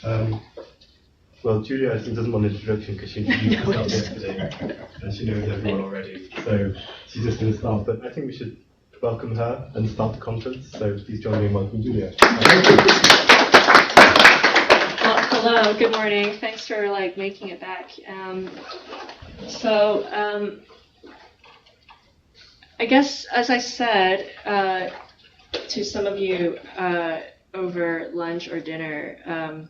Well, Julia actually doesn't want an introduction because she introduced herself yesterday and she knows everyone already. So she's just going to start. But I think we should welcome her and start the conference. So please join me in welcoming Julia. Well, hello, good morning. Thanks for making it back. I guess, as I said to some of you over lunch or dinner,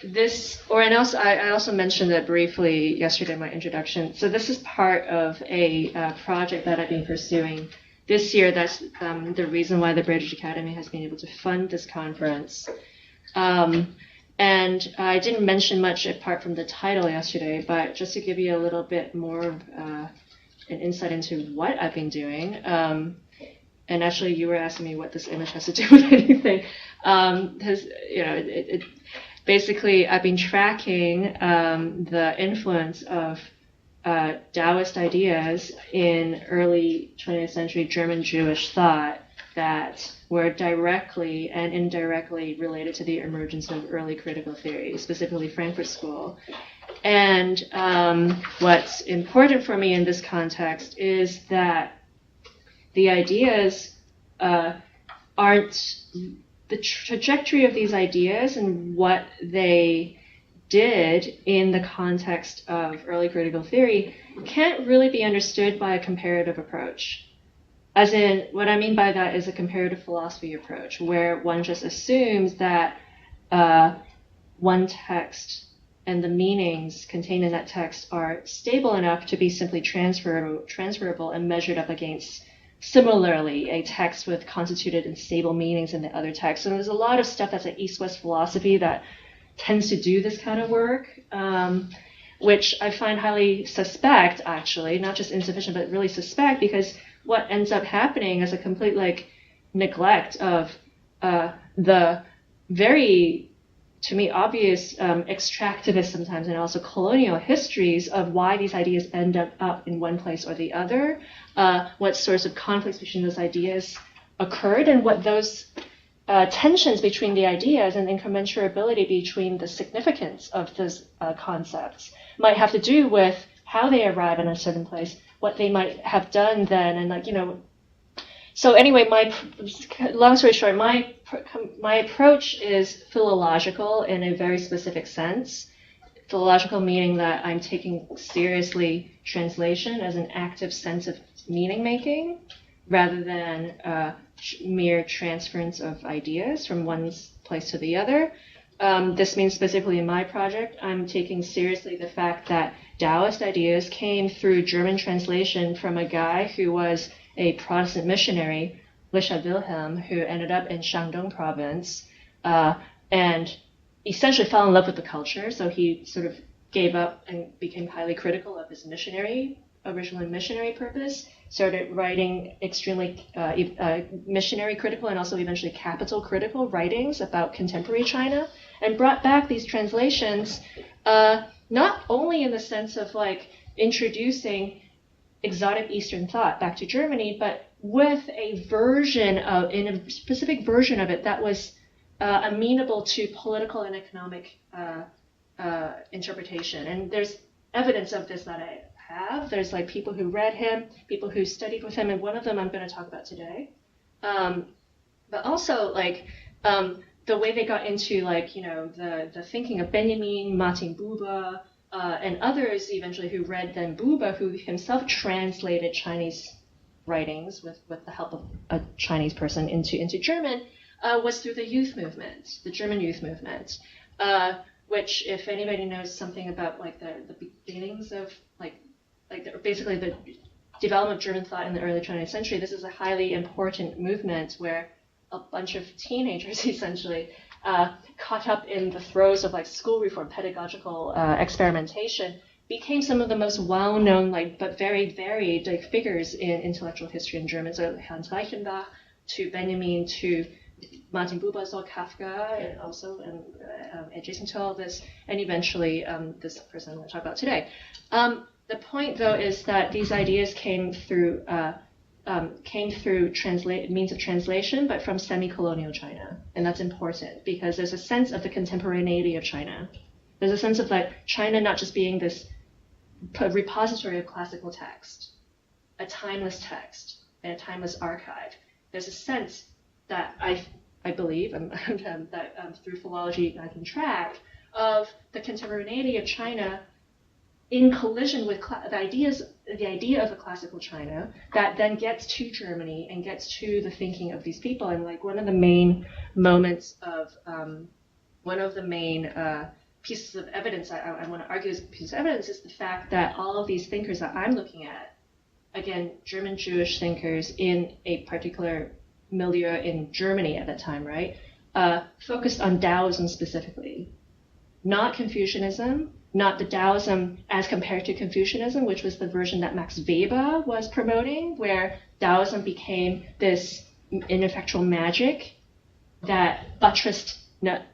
I also mentioned it briefly yesterday in my introduction. So this is part of a project that I've been pursuing this year. That's the reason why the British Academy has been able to fund this conference. And I didn't mention much apart from the title yesterday, but just to give you a little bit more of an insight into what I've been doing. And actually, you were asking me what this image has to do with anything. Basically, I've been tracking the influence of Taoist ideas in early 20th century German Jewish thought that were directly and indirectly related to the emergence of early critical theory, specifically Frankfurt School. And what's important for me in this context is that the ideas aren't the trajectory of these ideas and what they did in the context of early critical theory can't really be understood by a comparative approach. As in, what I mean by that is a comparative philosophy approach, where one just assumes that one text and the meanings contained in that text are stable enough to be simply transferable and measured up against similarly a text with constituted and stable meanings in the other text. And there's a lot of stuff that's like East-West philosophy that tends to do this kind of work, which I find highly suspect, actually, not just insufficient, but really suspect, because what ends up happening is a complete neglect of the very, to me, obvious extractivist sometimes and also colonial histories of why these ideas end up in one place or the other, what sorts of conflicts between those ideas occurred, and what those tensions between the ideas and incommensurability between the significance of those concepts might have to do with how they arrive in a certain place, what they might have done then, and So anyway, long story short, my approach is philological in a very specific sense. Philological meaning that I'm taking seriously translation as an active sense of meaning making, rather than mere transference of ideas from one place to the other. This means specifically in my project, I'm taking seriously the fact that Taoist ideas came through German translation from a guy who was a Protestant missionary, Leverhulme, who ended up in Shandong province and essentially fell in love with the culture. So he sort of gave up and became highly critical of his originally missionary purpose, started writing extremely missionary critical and also eventually capital critical writings about contemporary China, and brought back these translations not only in the sense of introducing exotic Eastern thought back to Germany, but with a specific version of it that was amenable to political and economic interpretation. And there's evidence of this that I have. There's people who read him, people who studied with him, and one of them I'm going to talk about today. But also the way they got into the thinking of Benjamin, Martin Buber, and others eventually who read then Buber, who himself translated Chinese writings with the help of a Chinese person into German, was through the youth movement, the German youth movement, which, if anybody knows something about the beginnings of basically the development of German thought in the early 20th century, this is a highly important movement where a bunch of teenagers essentially caught up in the throes of school reform, pedagogical experimentation, became some of the most well-known but very varied figures in intellectual history in German. So Hans Reichenbach to Benjamin to Martin Buber, saw Kafka, and also adjacent to all this, and eventually this person I'm going to talk about today. The point, though, is that these ideas came through came through means of translation, but from semi-colonial China. And that's important because there's a sense of the contemporaneity of China. There's a sense of like China not just being this repository of classical text, a timeless text, and a timeless archive. There's a sense that I believe, that through philology I can track, of the contemporaneity of China in collision with the idea of a classical China that then gets to Germany and gets to the thinking of these people. And like one of the main moments of, one of the main pieces of evidence I want to argue as a piece of evidence is the fact that all of these thinkers that I'm looking at, again, German Jewish thinkers in a particular milieu in Germany at that time, right, focused on Daoism specifically, not Confucianism, not the Daoism as compared to Confucianism, which was the version that Max Weber was promoting, where Daoism became this ineffectual magic that buttressed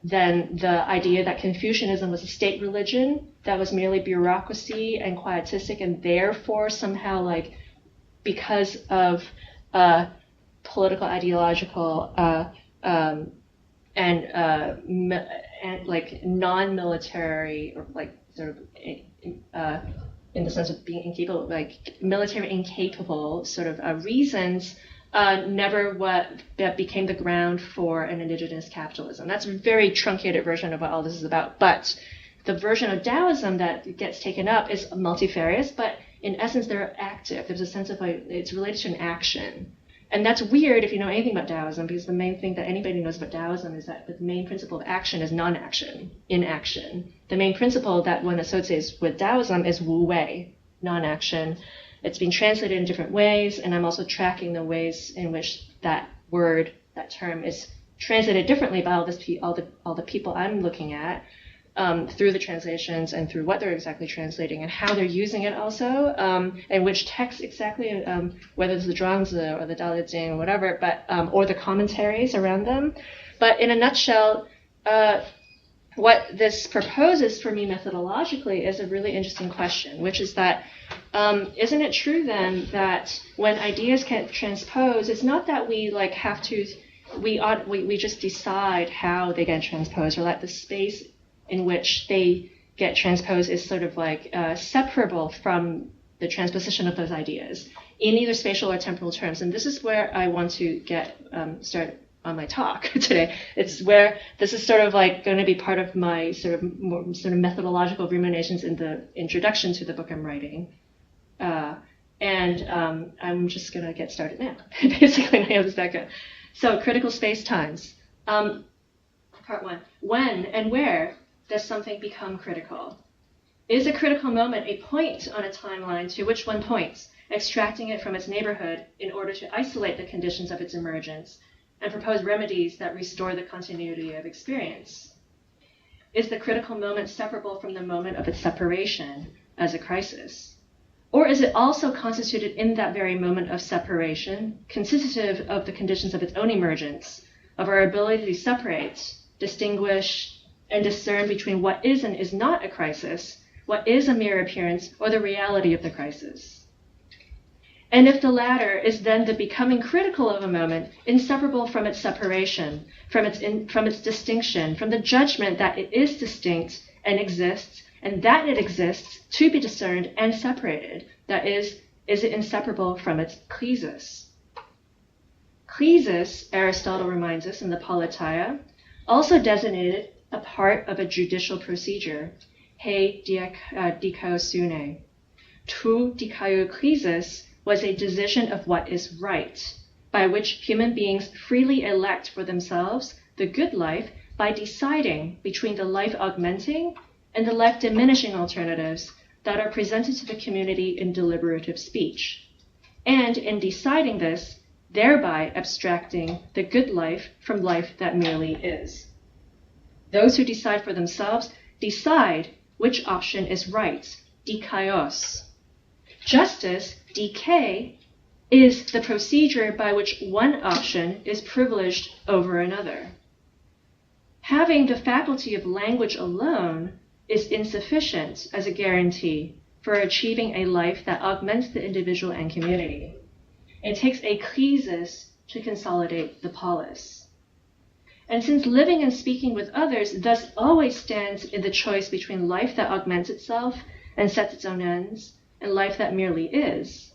then the idea that Confucianism was a state religion that was merely bureaucracy and quietistic, and therefore somehow like because of political, ideological, and like non-military or like sort of in the sense of being incapable, like military incapable sort of reasons, never what that became the ground for an indigenous capitalism. That's a very truncated version of what all this is about. But the version of Daoism that gets taken up is multifarious, but in essence they're active. There's a sense of like it's related to an action. And that's weird if you know anything about Daoism, because the main thing that anybody knows about Daoism is that the main principle of action is non-action, inaction. The main principle that one associates with Daoism is Wu Wei, non-action. It's been translated in different ways, and I'm also tracking the ways in which that word, that term, is translated differently by all the people I'm looking at, through the translations and through what they're exactly translating and how they're using it also, and which text exactly, whether it's the Zhuangzi or the Dao Jing or whatever, but or the commentaries around them. But in a nutshell, what this proposes for me methodologically is a really interesting question, which is that isn't it true then that when ideas get transposed, it's not that we like have to, we just decide how they get transposed, or that the space in which they get transposed is sort of like separable from the transposition of those ideas in either spatial or temporal terms. And this is where I want to get start on my talk today. It's where this is sort of like going to be part of my sort of methodological ruminations in the introduction to the book I'm writing. I'm just going to get started now. Basically, I have this background. So, critical space-times. Part one. When and where does something become critical? Is a critical moment a point on a timeline to which one points, extracting it from its neighborhood in order to isolate the conditions of its emergence and propose remedies that restore the continuity of experience? Is the critical moment separable from the moment of its separation as a crisis? Or is it also constituted in that very moment of separation, constitutive of the conditions of its own emergence, of our ability to separate, distinguish, and discern between what is and is not a crisis, what is a mere appearance, or the reality of the crisis? And if the latter is then the becoming critical of a moment, inseparable from its separation, from its distinction, from the judgment that it is distinct and exists, and that it exists to be discerned and separated, that is it inseparable from its klesis? Klesis, Aristotle reminds us in the Politeia, also designated a part of a judicial procedure, he dikaosune. Tu dikaiouklesis was a decision of what is right, by which human beings freely elect for themselves the good life by deciding between the life augmenting and the life diminishing alternatives that are presented to the community in deliberative speech, and in deciding this, thereby abstracting the good life from life that merely is. Those who decide for themselves decide which option is right, dikaios. Justice, dk, is the procedure by which one option is privileged over another. Having the faculty of language alone is insufficient as a guarantee for achieving a life that augments the individual and community. It takes a crisis to consolidate the polis. And since living and speaking with others thus always stands in the choice between life that augments itself and sets its own ends, and life that merely is,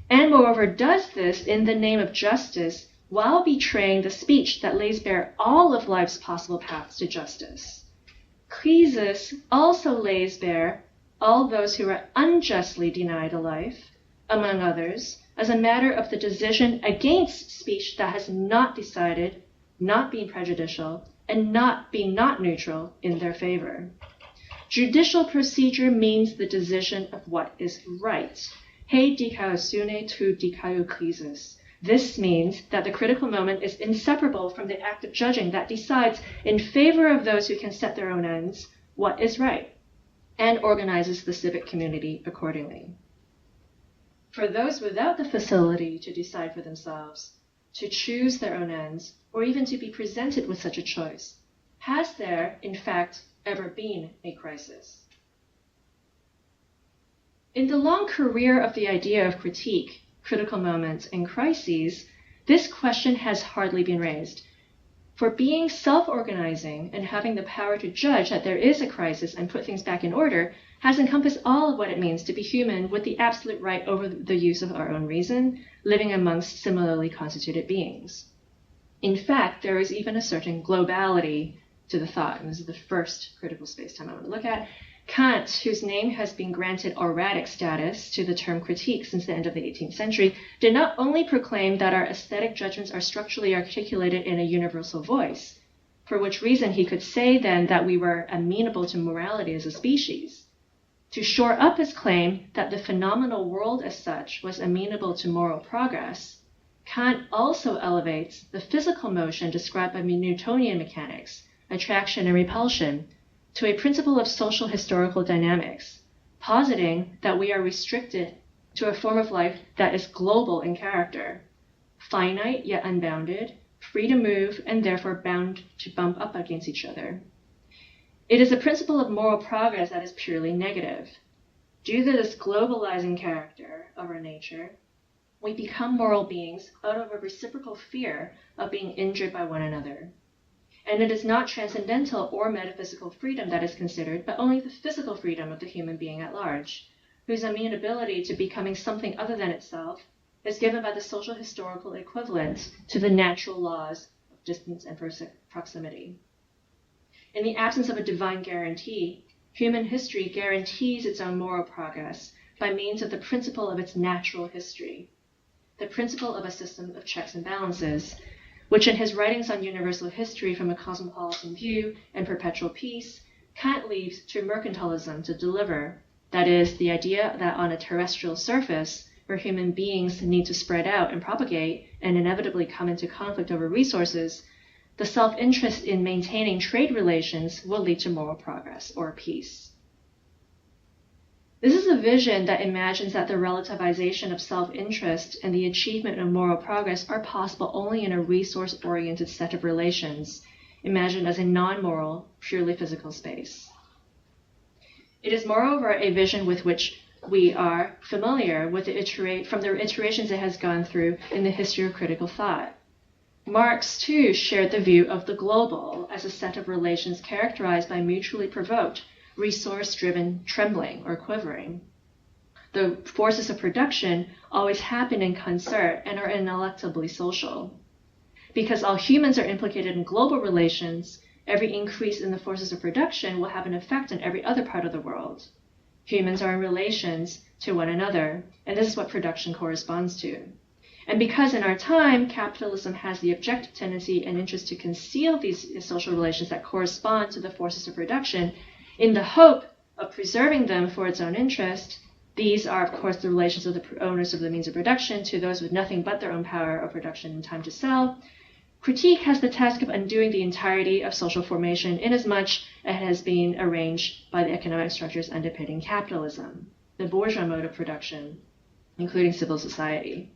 and moreover does this in the name of justice while betraying the speech that lays bare all of life's possible paths to justice, crisis also lays bare all those who are unjustly denied a life, among others, as a matter of the decision against speech that has not decided, not being prejudicial, and not being not neutral in their favor. Judicial procedure means the decision of what is right. He dikaiousune tu dikaiokrisis. This means that the critical moment is inseparable from the act of judging that decides in favor of those who can set their own ends what is right, and organizes the civic community accordingly. For those without the facility to decide for themselves, to choose their own ends, or even to be presented with such a choice, has there, in fact, ever been a crisis? In the long career of the idea of critique, critical moments, and crises, this question has hardly been raised. For being self-organizing and having the power to judge that there is a crisis and put things back in order has encompassed all of what it means to be human with the absolute right over the use of our own reason, living amongst similarly constituted beings. In fact, there is even a certain globality to the thought, and this is the first critical space-time I want to look at. Kant, whose name has been granted auratic status to the term critique since the end of the 18th century, did not only proclaim that our aesthetic judgments are structurally articulated in a universal voice, for which reason he could say then that we were amenable to morality as a species. To shore up his claim that the phenomenal world as such was amenable to moral progress, Kant also elevates the physical motion described by Newtonian mechanics, attraction and repulsion, to a principle of social historical dynamics, positing that we are restricted to a form of life that is global in character, finite yet unbounded, free to move, and therefore bound to bump up against each other. It is a principle of moral progress that is purely negative. Due to this globalizing character of our nature, we become moral beings out of a reciprocal fear of being injured by one another. And it is not transcendental or metaphysical freedom that is considered, but only the physical freedom of the human being at large, whose amenability to becoming something other than itself is given by the social historical equivalent to the natural laws of distance and proximity. In the absence of a divine guarantee, human history guarantees its own moral progress by means of the principle of its natural history, the principle of a system of checks and balances, which in his writings on universal history from a cosmopolitan view and perpetual peace, Kant leaves to mercantilism to deliver, that is, the idea that on a terrestrial surface, where human beings need to spread out and propagate and inevitably come into conflict over resources, the self-interest in maintaining trade relations will lead to moral progress or peace. This is a vision that imagines that the relativization of self-interest and the achievement of moral progress are possible only in a resource-oriented set of relations, imagined as a non-moral, purely physical space. It is moreover a vision with which we are familiar with from the iterations it has gone through in the history of critical thought. Marx, too, shared the view of the global as a set of relations characterized by mutually provoked, resource-driven trembling or quivering. The forces of production always happen in concert and are ineluctably social. Because all humans are implicated in global relations, every increase in the forces of production will have an effect on every other part of the world. Humans are in relations to one another, and this is what production corresponds to. And because in our time, capitalism has the objective tendency and interest to conceal these social relations that correspond to the forces of production, in the hope of preserving them for its own interest, these are, of course, the relations of the owners of the means of production to those with nothing but their own power of production and time to sell. Critique has the task of undoing the entirety of social formation inasmuch as it has been arranged by the economic structures underpinning capitalism, the bourgeois mode of production, including civil society.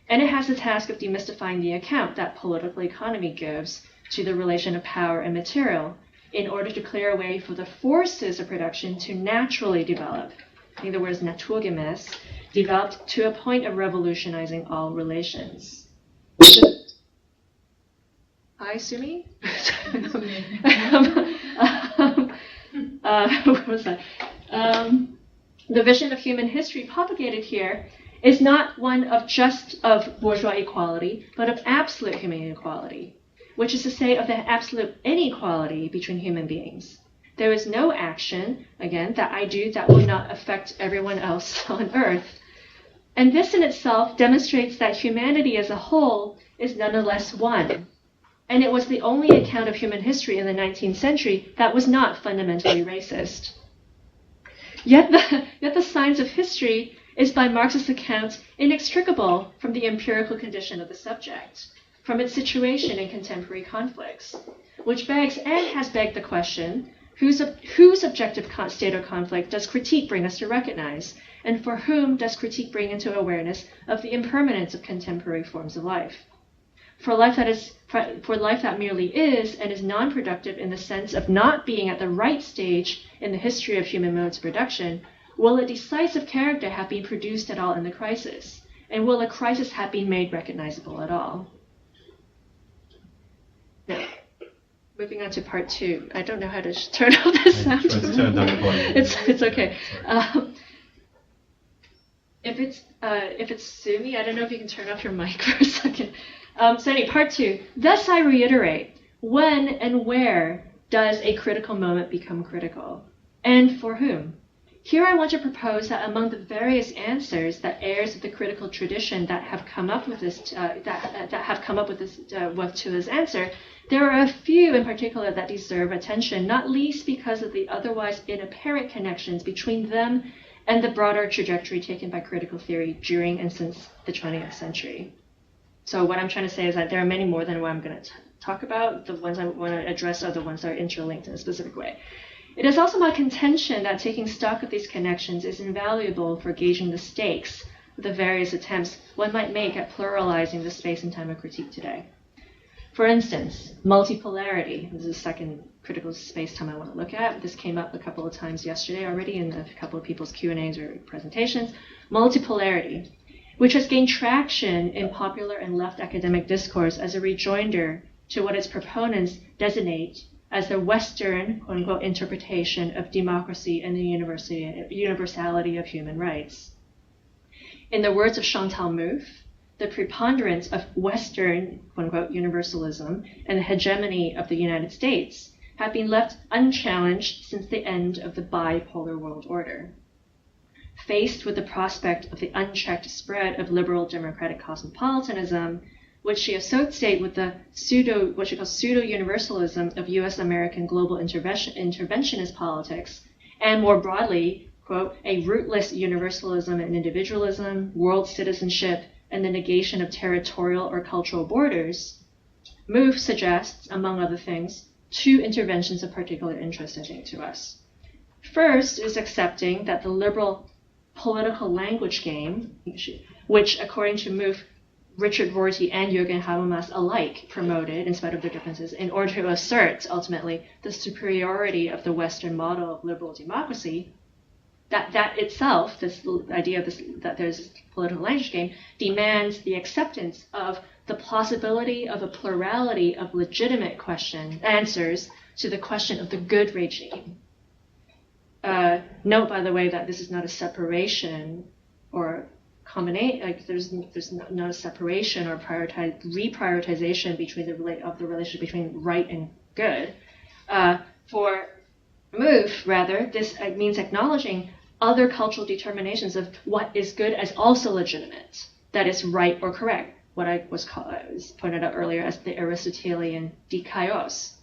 And it has the task of demystifying the account that political economy gives to the relation of power and material in order to clear a way for the forces of production to naturally develop. I think the word is naturgemäß, developed to a point of revolutionizing all relations. Hi, Sumi? What was that? The vision of human history propagated here is not one of bourgeois equality, but of absolute human equality, which is to say of the absolute inequality between human beings. There is no action, again, that I do that will not affect everyone else on Earth. And this in itself demonstrates that humanity as a whole is nonetheless one. And it was the only account of human history in the 19th century that was not fundamentally racist. Yet the science of history is, by Marx's account, inextricable from the empirical condition of the subject, from its situation in contemporary conflicts, which begs and has begged the question, whose objective state of conflict does critique bring us to recognize, and for whom does critique bring into awareness of the impermanence of contemporary forms of life? For life that merely is and is non-productive in the sense of not being at the right stage in the history of human modes of production, will a decisive character have been produced at all in the crisis? And will a crisis have been made recognizable at all? Now, moving on to part 2. I don't know how to turn off the sound. It's okay. If it's Sumi, I don't know if you can turn off your mic for a second. So anyway, part 2. Thus I reiterate, when and where does a critical moment become critical? And for whom? Here I want to propose that among the various answers that heirs of the critical tradition that have come up with this to this answer, there are a few in particular that deserve attention, not least because of the otherwise inapparent connections between them and the broader trajectory taken by critical theory during and since the 20th century. So what I'm trying to say is that there are many more than what I'm going to talk about. The ones I want to address are the ones that are interlinked in a specific way. It is also my contention that taking stock of these connections is invaluable for gauging the stakes of the various attempts one might make at pluralizing the space and time of critique today. For instance, multipolarity. This is the second critical space-time I want to look at. This came up a couple of times yesterday already in a couple of people's Q&As or presentations. Multipolarity, which has gained traction in popular and left academic discourse as a rejoinder to what its proponents designate as the Western, quote-unquote, interpretation of democracy and the universality of human rights. In the words of Chantal Mouffe, the preponderance of Western, quote-unquote, universalism and the hegemony of the United States have been left unchallenged since the end of the bipolar world order. Faced with the prospect of the unchecked spread of liberal democratic cosmopolitanism, which she associates with the what she calls pseudo-universalism of U.S. American global interventionist politics, and more broadly, quote, a rootless universalism and individualism, world citizenship, and the negation of territorial or cultural borders, Mouffe suggests, among other things, 2 interventions of particular interest, I think, to us. First is accepting that the liberal political language game, which, according to Mouffe, Richard Rorty and Jürgen Habermas alike promoted, in spite of their differences, in order to assert, ultimately, the superiority of the Western model of liberal democracy, that itself, this idea of this, that there's a political language game, demands the acceptance of the possibility of a plurality of legitimate answers to the question of the good regime. Note, by the way, that this is not a separation or combination, like there's not a separation or reprioritization between the relationship between right and good. For Mouffe, rather, this means acknowledging other cultural determinations of what is good as also legitimate, that is right or correct, what I was pointed out earlier as the Aristotelian dikaios,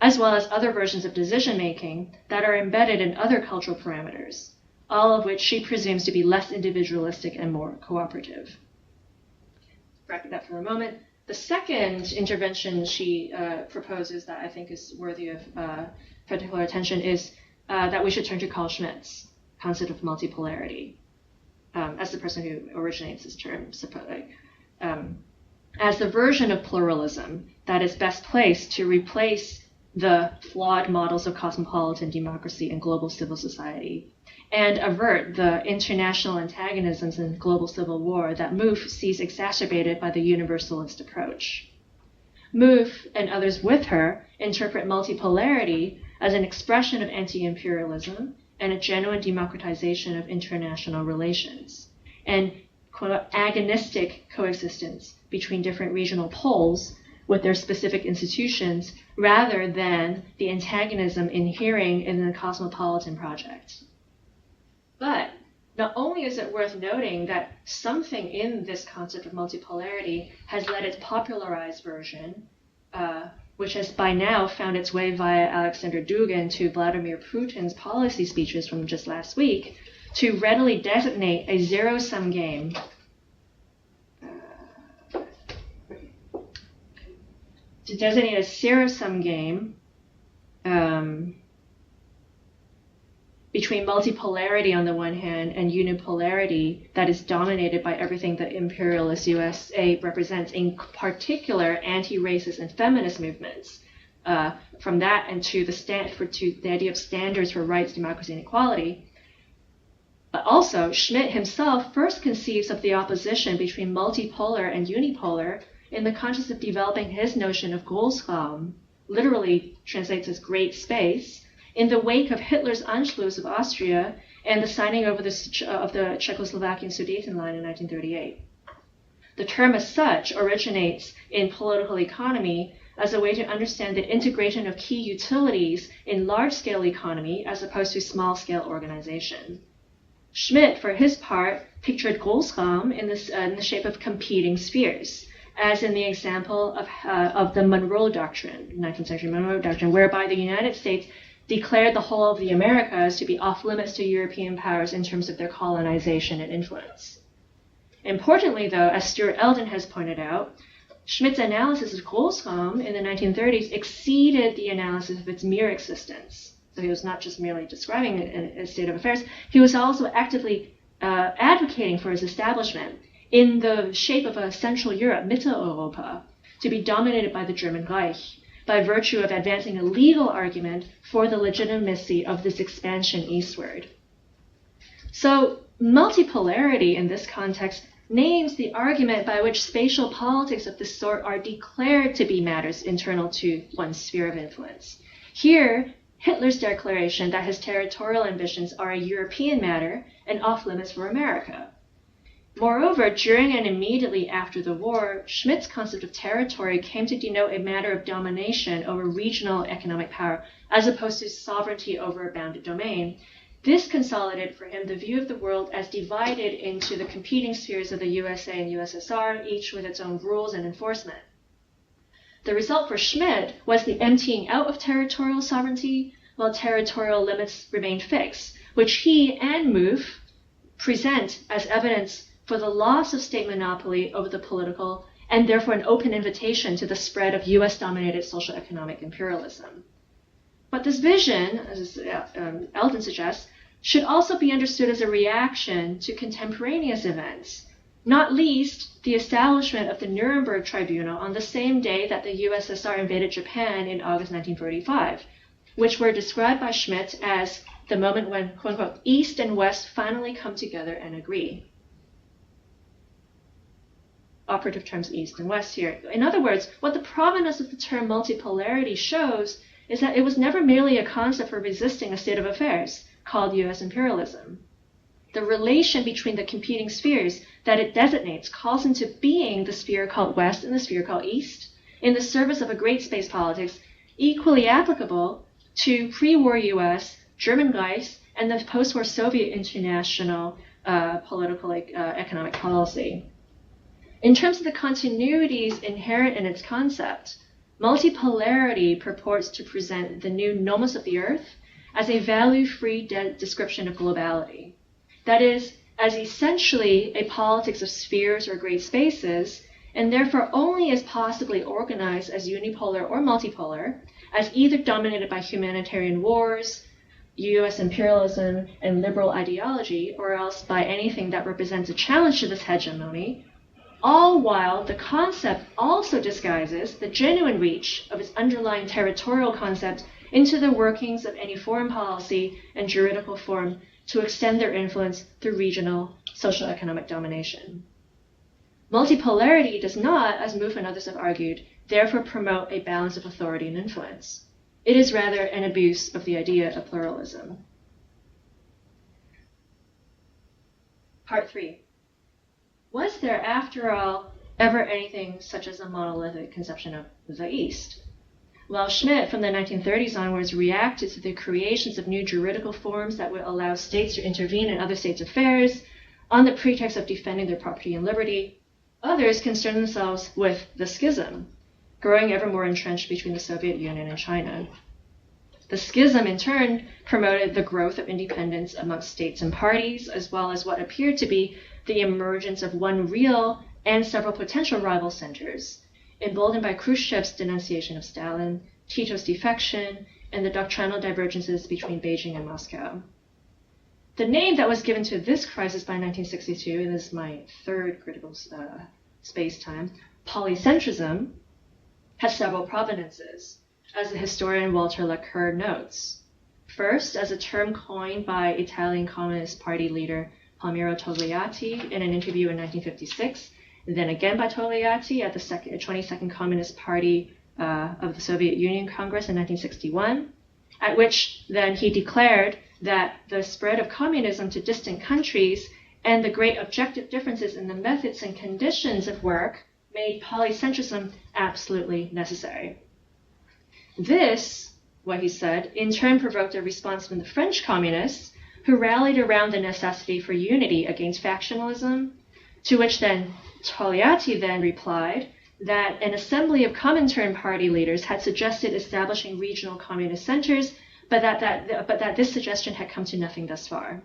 as well as other versions of decision-making that are embedded in other cultural parameters, all of which she presumes to be less individualistic and more cooperative. Bracket that for a moment. The second intervention she proposes that I think is worthy of particular attention is that we should turn to Carl Schmitt's concept of multipolarity, as the person who originates this term, as the version of pluralism that is best placed to replace the flawed models of cosmopolitan democracy and global civil society, and avert the international antagonisms in global civil war that Mouffe sees exacerbated by the universalist approach. Mouffe, and others with her, interpret multipolarity as an expression of anti-imperialism and a genuine democratization of international relations, and quote, agonistic coexistence between different regional poles with their specific institutions, rather than the antagonism inhering in the cosmopolitan project. But not only is it worth noting that something in this concept of multipolarity has led its popularized version, which has by now found its way via Alexander Dugin to Vladimir Putin's policy speeches from just last week, to readily designate a zero-sum game between multipolarity on the one hand and unipolarity that is dominated by everything the imperialist USA represents, in particular anti-racist and feminist movements. From that and to the idea of standards for rights, democracy, and equality. But also, Schmitt himself first conceives of the opposition between multipolar and unipolar in the context of developing his notion of Großraum, literally translates as great space, in the wake of Hitler's Anschluss of Austria and the signing over of the Czechoslovakian Sudetenland in 1938. The term as such originates in political economy as a way to understand the integration of key utilities in large-scale economy as opposed to small-scale organization. Schmitt, for his part, pictured Großraum in the shape of competing spheres, as in the example of the Monroe Doctrine, 19th century Monroe Doctrine, whereby the United States declared the whole of the Americas to be off-limits to European powers in terms of their colonization and influence. Importantly, though, as Stuart Eldon has pointed out, Schmitt's analysis of Großraum in the 1930s exceeded the analysis of its mere existence. So he was not just merely describing a state of affairs, he was also actively advocating for its establishment in the shape of a Central Europe, Mitteleuropa, to be dominated by the German Reich, by virtue of advancing a legal argument for the legitimacy of this expansion eastward. So multipolarity in this context names the argument by which spatial politics of this sort are declared to be matters internal to one's sphere of influence. Here, Hitler's declaration that his territorial ambitions are a European matter and off-limits for America. Moreover, during and immediately after the war, Schmitt's concept of territory came to denote a matter of domination over regional economic power, as opposed to sovereignty over a bounded domain. This consolidated for him the view of the world as divided into the competing spheres of the USA and USSR, each with its own rules and enforcement. The result for Schmitt was the emptying out of territorial sovereignty, while territorial limits remained fixed, which he and Mouffe present as evidence for the loss of state monopoly over the political, and therefore an open invitation to the spread of US-dominated social economic imperialism. But this vision, as Eldon suggests, should also be understood as a reaction to contemporaneous events, not least the establishment of the Nuremberg Tribunal on the same day that the USSR invaded Japan in August 1945, which were described by Schmitt as the moment when, quote unquote, East and West finally come together and agree. Operative terms East and West here. In other words, what the provenance of the term multipolarity shows is that it was never merely a concept for resisting a state of affairs called US imperialism. The relation between the competing spheres that it designates calls into being the sphere called West and the sphere called East in the service of a great space politics equally applicable to pre-war US, German Reich, and the post-war Soviet international political economic policy. In terms of the continuities inherent in its concept, multipolarity purports to present the new nomos of the Earth as a value-free description of globality. That is, as essentially a politics of spheres or great spaces, and therefore only as possibly organized as unipolar or multipolar, as either dominated by humanitarian wars, US imperialism, and liberal ideology, or else by anything that represents a challenge to this hegemony, all while the concept also disguises the genuine reach of its underlying territorial concept into the workings of any foreign policy and juridical form to extend their influence through regional social economic domination. Multipolarity does not, as Mouffe and others have argued, therefore promote a balance of authority and influence. It is rather an abuse of the idea of pluralism. Part 3. Was there, after all, ever anything such as a monolithic conception of the East? While Schmidt, from the 1930s onwards, reacted to the creations of new juridical forms that would allow states to intervene in other states' affairs on the pretext of defending their property and liberty, others concerned themselves with the schism, growing ever more entrenched between the Soviet Union and China. The schism, in turn, promoted the growth of independence amongst states and parties, as well as what appeared to be the emergence of one real and several potential rival centers, emboldened by Khrushchev's denunciation of Stalin, Tito's defection, and the doctrinal divergences between Beijing and Moscow. The name that was given to this crisis by 1962, and this is my third critical space-time, polycentrism, has several provenances, as the historian Walter Laqueur notes. First, as a term coined by Italian Communist Party leader Palmiro Togliatti in an interview in 1956, then again by Togliatti at the 22nd Communist Party of the Soviet Union Congress in 1961, at which then he declared that the spread of communism to distant countries and the great objective differences in the methods and conditions of work made polycentrism absolutely necessary. This, what he said, in turn provoked a response from the French communists, who rallied around the necessity for unity against factionalism, to which then Togliatti then replied that an assembly of Comintern party leaders had suggested establishing regional communist centers, but that this suggestion had come to nothing thus far.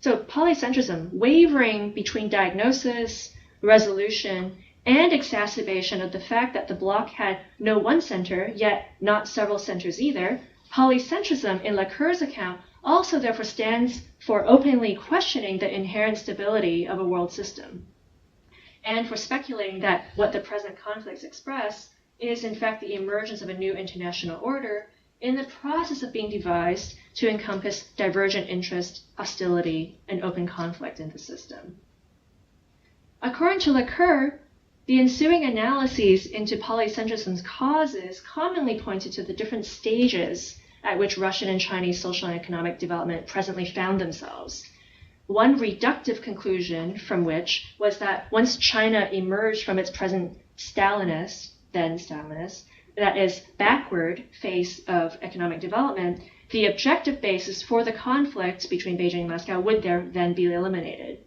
So polycentrism, wavering between diagnosis, resolution, and exacerbation of the fact that the bloc had no one center, yet not several centers either, polycentrism, in Laqueur's account, also therefore stands for openly questioning the inherent stability of a world system, and for speculating that what the present conflicts express is in fact the emergence of a new international order in the process of being devised to encompass divergent interest, hostility, and open conflict in the system. According to Laqueur, the ensuing analyses into polycentrism's causes commonly pointed to the different stages at which Russian and Chinese social and economic development presently found themselves. One reductive conclusion from which was that once China emerged from its present Stalinist, that is, backward phase of economic development, the objective basis for the conflict between Beijing and Moscow would then be eliminated.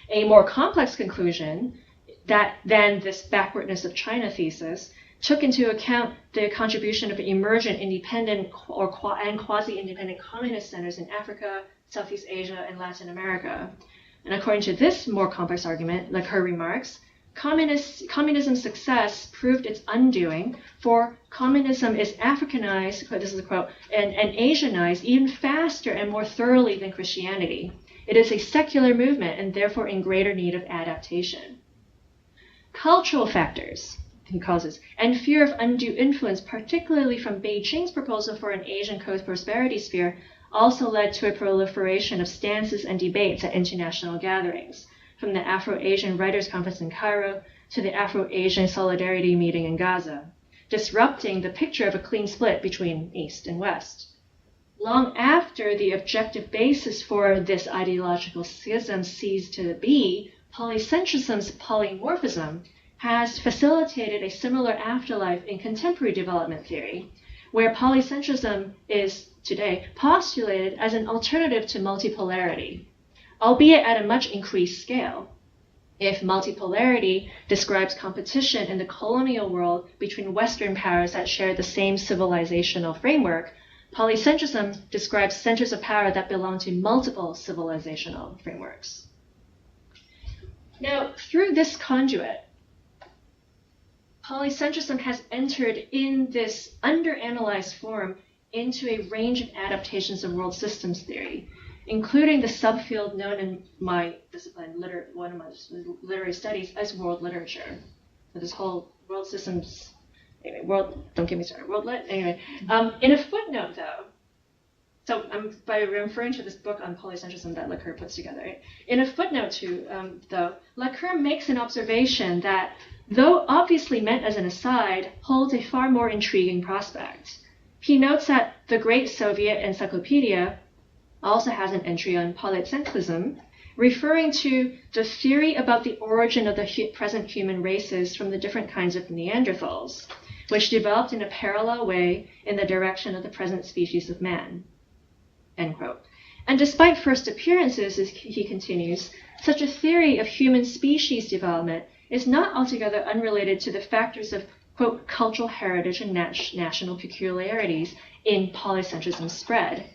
A more complex conclusion that then this backwardness of China thesis took into account the contribution of emergent independent and quasi-independent communist centers in Africa, Southeast Asia, and Latin America. And according to this more complex argument, Laqueur remarks, communism's success proved its undoing, for communism is Africanized, this is a quote, and Asianized even faster and more thoroughly than Christianity. It is a secular movement and therefore in greater need of adaptation. Cultural factors, he calls this, and fear of undue influence, particularly from Beijing's proposal for an Asian co-prosperity sphere, also led to a proliferation of stances and debates at international gatherings, from the Afro-Asian Writers' Conference in Cairo to the Afro-Asian Solidarity meeting in Gaza, disrupting the picture of a clean split between East and West. Long after the objective basis for this ideological schism ceased to be, polycentrism's polymorphism has facilitated a similar afterlife in contemporary development theory, where polycentrism is today postulated as an alternative to multipolarity, albeit at a much increased scale. If multipolarity describes competition in the colonial world between Western powers that share the same civilizational framework, polycentrism describes centers of power that belong to multiple civilizational frameworks. Now, through this conduit, polycentrism has entered in this underanalyzed form into a range of adaptations of world systems theory, including the subfield known in my discipline, one of my literary studies, as world literature. So this whole world systems, anyway, don't get me started, world lit, anyway. In a footnote, though, so I'm referring to this book on polycentrism that Lecoeur puts together. Right? In a footnote, too, though, Lecoeur makes an observation that, though obviously meant as an aside, holds a far more intriguing prospect. He notes that the Great Soviet Encyclopedia also has an entry on polycentrism, referring to the theory about the origin of the present human races from the different kinds of Neanderthals, which developed in a parallel way in the direction of the present species of man. End quote. And despite first appearances, as he continues, such a theory of human species development is not altogether unrelated to the factors of, quote, cultural heritage and national peculiarities in polycentrism's spread.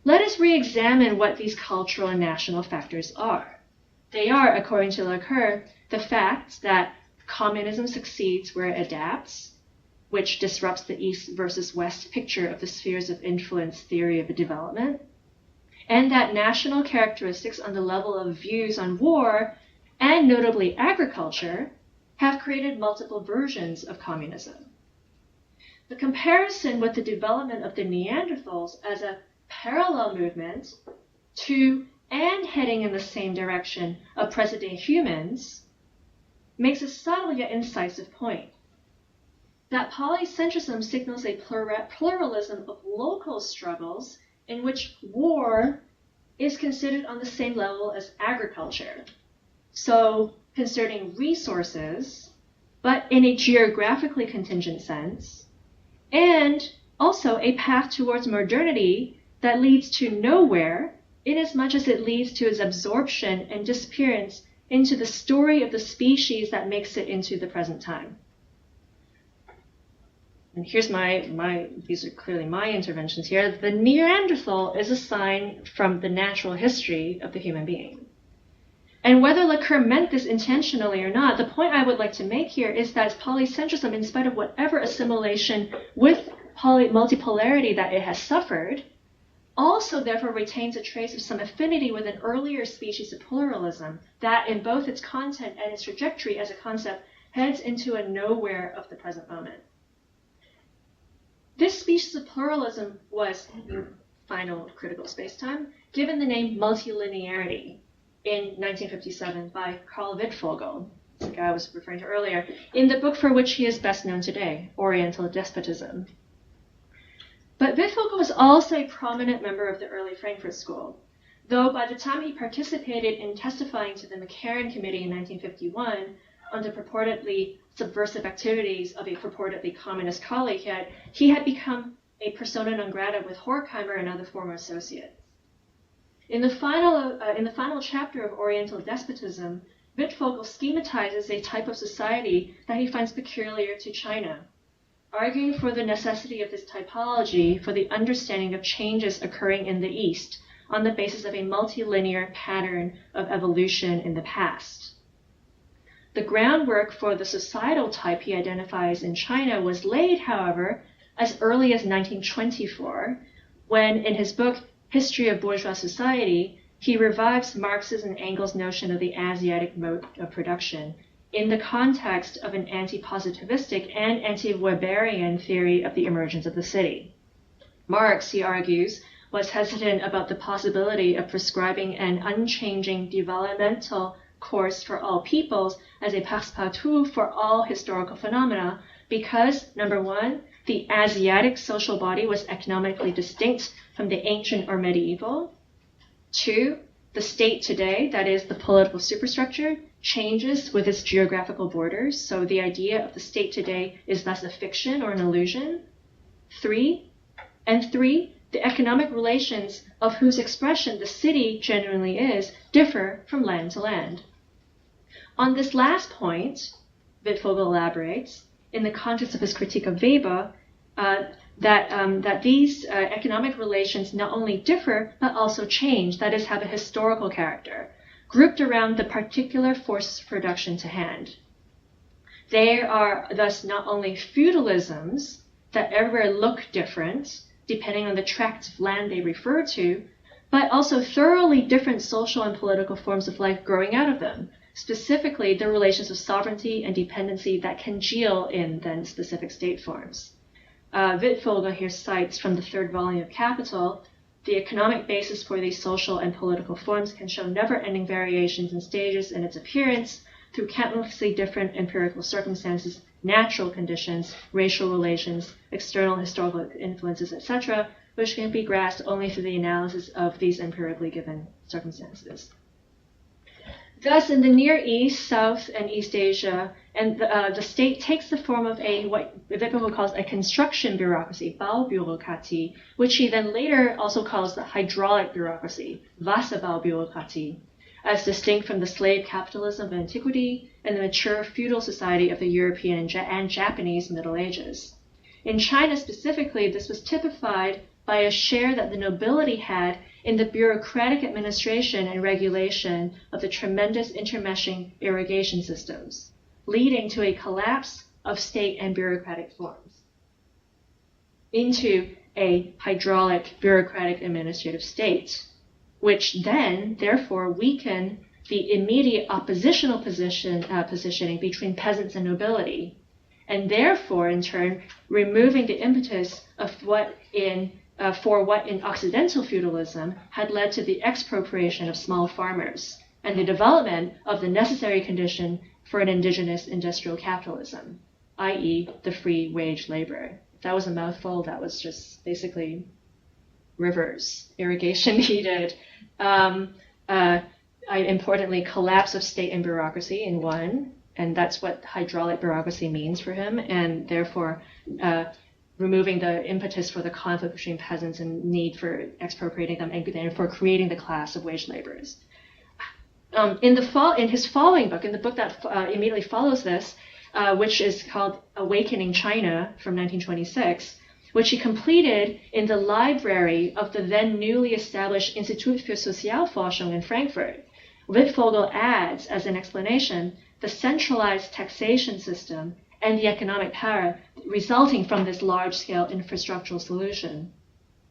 Let us re-examine what these cultural and national factors are. They are, according to Lecoeur, the fact that communism succeeds where it adapts, which disrupts the East versus West picture of the spheres of influence theory of development, and that national characteristics on the level of views on war, and notably agriculture, have created multiple versions of communism. The comparison with the development of the Neanderthals as a parallel movement to and heading in the same direction of present-day humans makes a subtle yet incisive point. That polycentrism signals a pluralism of local struggles in which war is considered on the same level as agriculture. So, concerning resources, but in a geographically contingent sense, and also a path towards modernity that leads to nowhere, inasmuch as it leads to its absorption and disappearance into the story of the species that makes it into the present time. And here's these are clearly my interventions here. The Neanderthal is a sign from the natural history of the human being. And whether Lecoeur meant this intentionally or not, the point I would like to make here is that polycentrism, in spite of whatever assimilation with multipolarity that it has suffered, also therefore retains a trace of some affinity with an earlier species of pluralism that, in both its content and its trajectory as a concept, heads into a nowhere of the present moment. This species of pluralism was, in final critical spacetime, given the name multilinearity in 1957 by Carl Wittfogel, the guy I was referring to earlier, in the book for which he is best known today, Oriental Despotism. But Wittfogel was also a prominent member of the early Frankfurt School, though by the time he participated in testifying to the McCarran Committee in 1951 on the purportedly subversive activities of a purportedly communist colleague, he had become a persona non grata with Horkheimer and other former associates. In the final chapter of Oriental Despotism, Wittfogel schematizes a type of society that he finds peculiar to China, arguing for the necessity of this typology for the understanding of changes occurring in the East on the basis of a multilinear pattern of evolution in the past. The groundwork for the societal type he identifies in China was laid, however, as early as 1924, when, in his book History of Bourgeois Society, he revives Marx's and Engels' notion of the Asiatic mode of production in the context of an anti-positivistic and anti-Weberian theory of the emergence of the city. Marx, he argues, was hesitant about the possibility of prescribing an unchanging developmental course for all peoples as a passe-partout for all historical phenomena because, number one, the Asiatic social body was economically distinct from the ancient or medieval. Two, the state today, that is, the political superstructure, changes with its geographical borders, so the idea of the state today is thus a fiction or an illusion. Three, the economic relations of whose expression the city genuinely is differ from land to land. On this last point, Wittfogel elaborates, in the context of his critique of Weber, that these economic relations not only differ, but also change, that is, have a historical character, grouped around the particular forces of production to hand. They are thus not only feudalisms that everywhere look different, depending on the tract of land they refer to, but also thoroughly different social and political forms of life growing out of them, specifically the relations of sovereignty and dependency that congeal in then specific state forms. Wittfogel here cites from the third volume of Capital, the economic basis for these social and political forms can show never-ending variations in stages in its appearance through countlessly different empirical circumstances, natural conditions, racial relations, external historical influences, etc., which can be grasped only through the analysis of these empirically given circumstances. Thus, in the Near East, South, and East Asia, and the state takes the form of what Wittfogel calls a construction bureaucracy, Baubürokratie, which he then later also calls the hydraulic bureaucracy, Wasserbau-Bürokratie, as distinct from the slave capitalism of antiquity and the mature feudal society of the European and Japanese Middle Ages. In China specifically, this was typified by a share that the nobility had in the bureaucratic administration and regulation of the tremendous intermeshing irrigation systems, leading to a collapse of state and bureaucratic forms into a hydraulic bureaucratic administrative state, which then, therefore, weaken the immediate oppositional positioning between peasants and nobility, and therefore, in turn, removing the impetus of for what in Occidental feudalism had led to the expropriation of small farmers and the development of the necessary condition for an indigenous industrial capitalism, i.e. the free wage labor. If that was a mouthful, that was just basically rivers, irrigation needed, importantly, collapse of state and bureaucracy in one, and that's what hydraulic bureaucracy means for him, and therefore removing the impetus for the conflict between peasants and need for expropriating them and for creating the class of wage laborers. In his following book, in the book that immediately follows this, which is called Awakening China from 1926, which he completed in the library of the then newly established Institut für Sozialforschung in Frankfurt, Wittfogel adds, as an explanation, the centralized taxation system and the economic power resulting from this large-scale infrastructural solution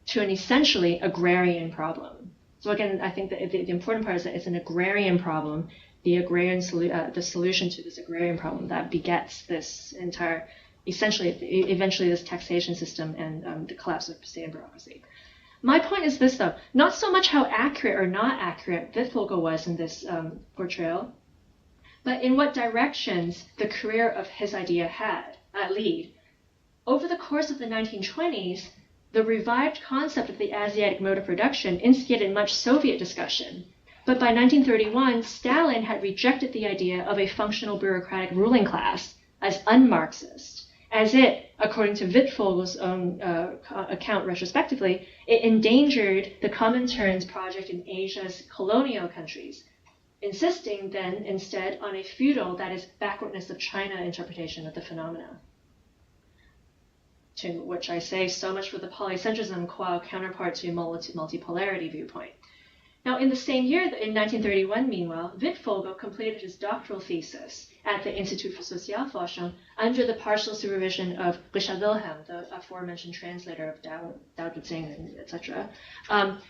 to an essentially agrarian problem. So again, I think that the important part is that it's an agrarian problem, the solution to this agrarian problem that begets this entire, eventually this taxation system and the collapse of state bureaucracy. My point is this, though, not so much how accurate or not accurate Wittfogel was in this portrayal, but in what directions the career of his idea had lead. Over the course of the 1920s, the revived concept of the Asiatic mode of production instigated much Soviet discussion. But by 1931, Stalin had rejected the idea of a functional bureaucratic ruling class as un-Marxist, as it, according to Wittfogel's own account retrospectively, it endangered the Comintern's project in Asia's colonial countries, insisting then instead on a feudal, that is, backwardness of China interpretation of the phenomena. To which I say so much for the polycentrism qua counterpart to multipolarity viewpoint. Now, in the same year, in 1931, meanwhile, Wittfogel completed his doctoral thesis at the Institut für Sozialforschung under the partial supervision of Richard Wilhelm, the aforementioned translator of Daoism, etc. And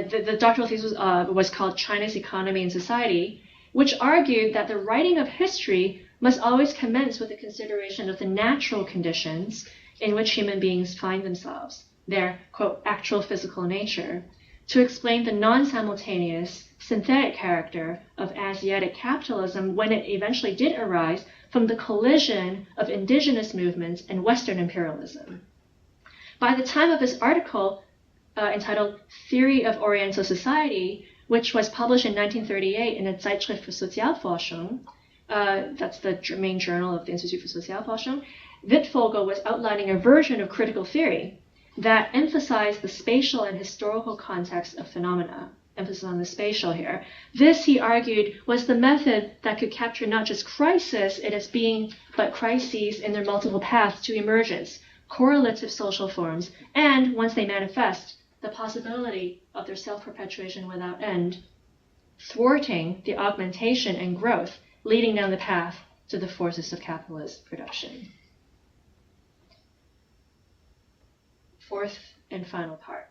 the doctoral thesis was called China's Economy and Society, which argued that the writing of history must always commence with the consideration of the natural conditions in which human beings find themselves, their, quote, actual physical nature, to explain the non-simultaneous, synthetic character of Asiatic capitalism when it eventually did arise from the collision of indigenous movements and Western imperialism. By the time of his article, entitled Theory of Oriental Society, which was published in 1938 in a Zeitschrift für Sozialforschung, that's the main journal of the Institut für Sozialforschung, Wittfogel was outlining a version of critical theory that emphasized the spatial and historical context of phenomena. Emphasis on the spatial here. This, he argued, was the method that could capture not just crisis in its being, but crises in their multiple paths to emergence, correlative social forms, and, once they manifest, the possibility of their self-perpetuation without end, thwarting the augmentation and growth leading down the path to the forces of capitalist production. fourth and final part.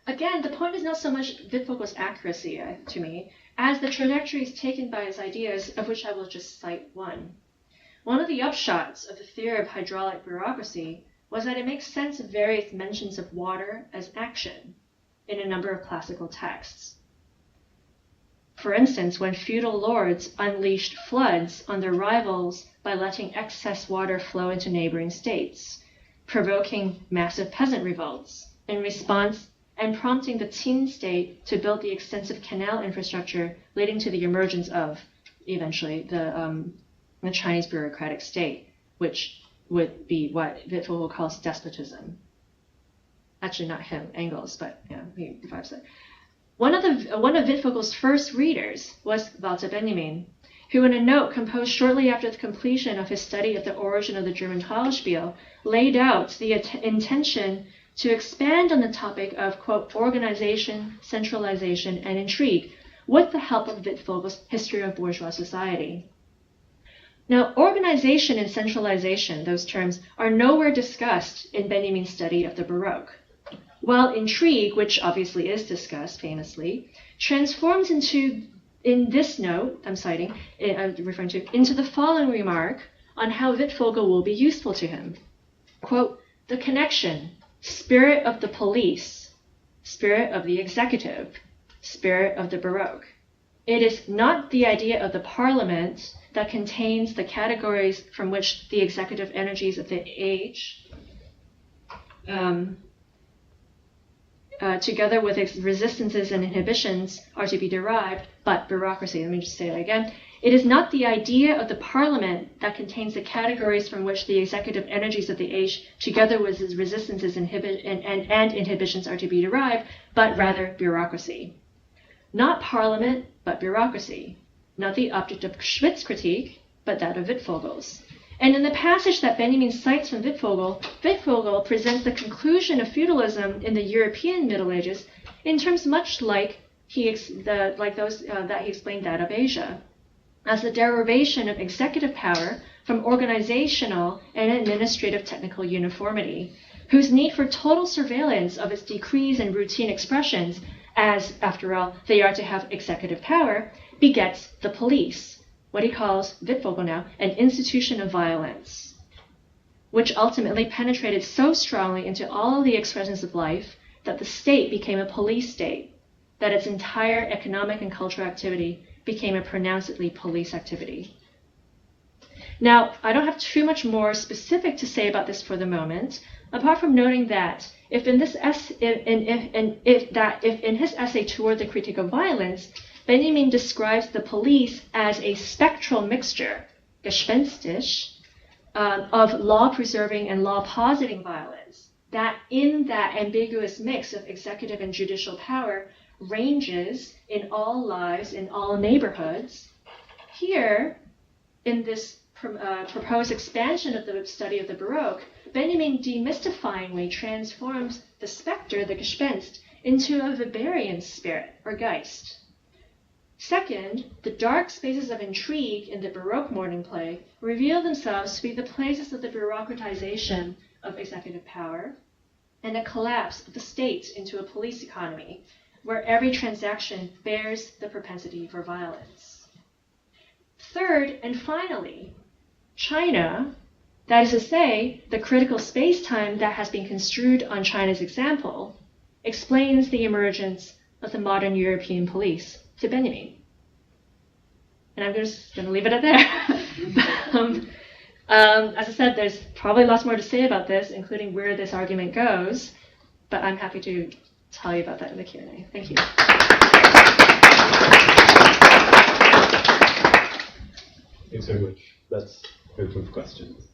Again, the point is not so much Wittvogel's accuracy to me, as the trajectories taken by his ideas, of which I will just cite one. One of the upshots of the theory of hydraulic bureaucracy was that it makes sense of various mentions of water as action in a number of classical texts. For instance, when feudal lords unleashed floods on their rivals by letting excess water flow into neighboring states, provoking massive peasant revolts in response and prompting the Qin state to build the extensive canal infrastructure leading to the emergence of, eventually, the Chinese bureaucratic state, which would be what Wittfogel calls despotism. Actually, not him, Engels, but yeah, he revives it. One of Wittfogel's first readers was Walter Benjamin, who in a note composed shortly after the completion of his study of the origin of the German Trauerspiel, laid out the intention to expand on the topic of, quote, organization, centralization, and intrigue, with the help of Wittfogel's History of Bourgeois Society. Now, organization and centralization, those terms, are nowhere discussed in Benjamin's study of the Baroque, while intrigue, which obviously is discussed famously, transforms into, in this note I'm referring to, into the following remark on how Wittfogel will be useful to him. Quote, the connection, spirit of the police, spirit of the executive, spirit of the Baroque. It is not the idea of the parliament that contains the categories from which the executive energies of the age, together with its resistances and inhibitions, are to be derived, but bureaucracy. Let me just say that again. It is not the idea of the parliament that contains the categories from which the executive energies of the age, together with its resistances and inhibitions, are to be derived, but rather bureaucracy. Not parliament, but bureaucracy. Not the object of Schmidt's critique, but that of Wittfogel's. And in the passage that Benjamin cites from Wittfogel, Wittfogel presents the conclusion of feudalism in the European Middle Ages in terms much like those that he explained that of Asia, as the derivation of executive power from organizational and administrative technical uniformity, whose need for total surveillance of its decrees and routine expressions, as, after all, they are to have executive power, begets the police, what he calls, Wittfogel now, an institution of violence, which ultimately penetrated so strongly into all of the expressions of life that the state became a police state, that its entire economic and cultural activity became a pronouncedly police activity. Now, I don't have too much more specific to say about this for the moment, apart from noting that if in his essay Toward the Critique of Violence, Benjamin describes the police as a spectral mixture, gespenstisch, of law-preserving and law-positing violence, that in that ambiguous mix of executive and judicial power ranges in all lives, in all neighborhoods. Here, in this proposed expansion of the study of the Baroque, Benjamin demystifyingly transforms the specter, the Gespenst, into a Weberian spirit, or Geist. Second, the dark spaces of intrigue in the Baroque morning play reveal themselves to be the places of the bureaucratization of executive power and a collapse of the state into a police economy, where every transaction bears the propensity for violence. Third, and finally, China, that is to say, the critical space-time that has been construed on China's example, explains the emergence of the modern European police to Benjamin. And I'm just going to leave it at there. As I said, there's probably lots more to say about this, including where this argument goes, but I'm happy to tell you about that in the Q&A. Thank you. Thanks very much. Let's open for questions.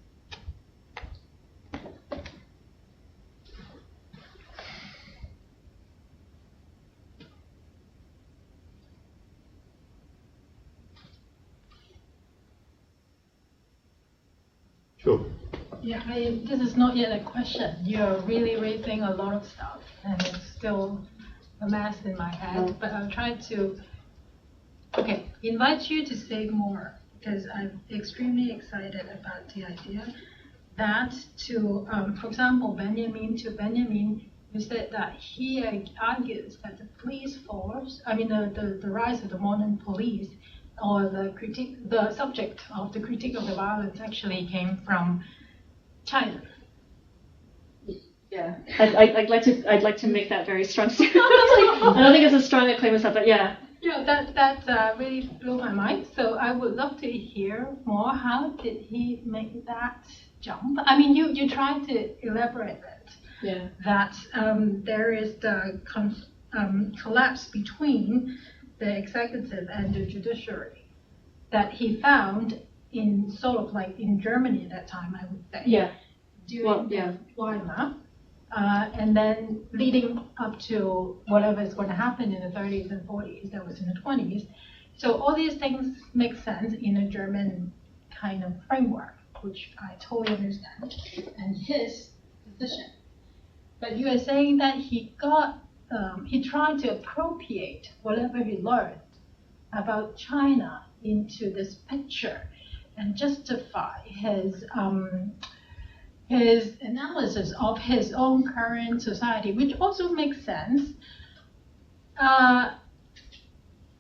Sure. Yeah, this is not yet a question. You're really raising a lot of stuff, and it's still a mess in my head. But I'll try to, invite you to say more, because I'm extremely excited about the idea. that to, for example, Benjamin, you said that he argues that the police force, the rise of the modern police, or the subject of the critique of the violence actually came from China. Yeah, I'd like to make that very strong statement. I don't think it's as strong a claim as that, but yeah. That really blew my mind. So I would love to hear more. How did he make that jump? I mean, you tried to elaborate it. Yeah. That there is the collapse between the executive and the judiciary that he found in sort of like in Germany at that time, I would say. Yeah. During the Weimar. And then leading up to whatever is going to happen in the 30s and 40s, that was in the 20s. So all these things make sense in a German kind of framework, which I totally understand, and his position. But you are saying that he tried to appropriate whatever he learned about China into this picture and justify his analysis of his own current society, which also makes sense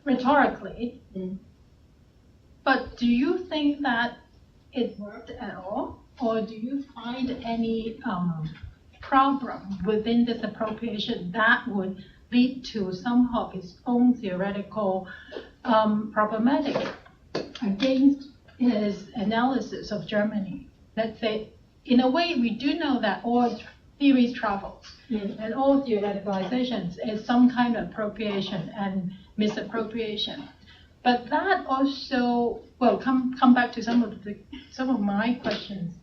rhetorically. But do you think that it worked at all? Or do you find any problem within this appropriation that would lead to some of his own theoretical problematic against his analysis of Germany? Let's say, in a way, we do know that all theories travel, and all theoreticalizations is some kind of appropriation and misappropriation. But that also, well, come back to some of my questions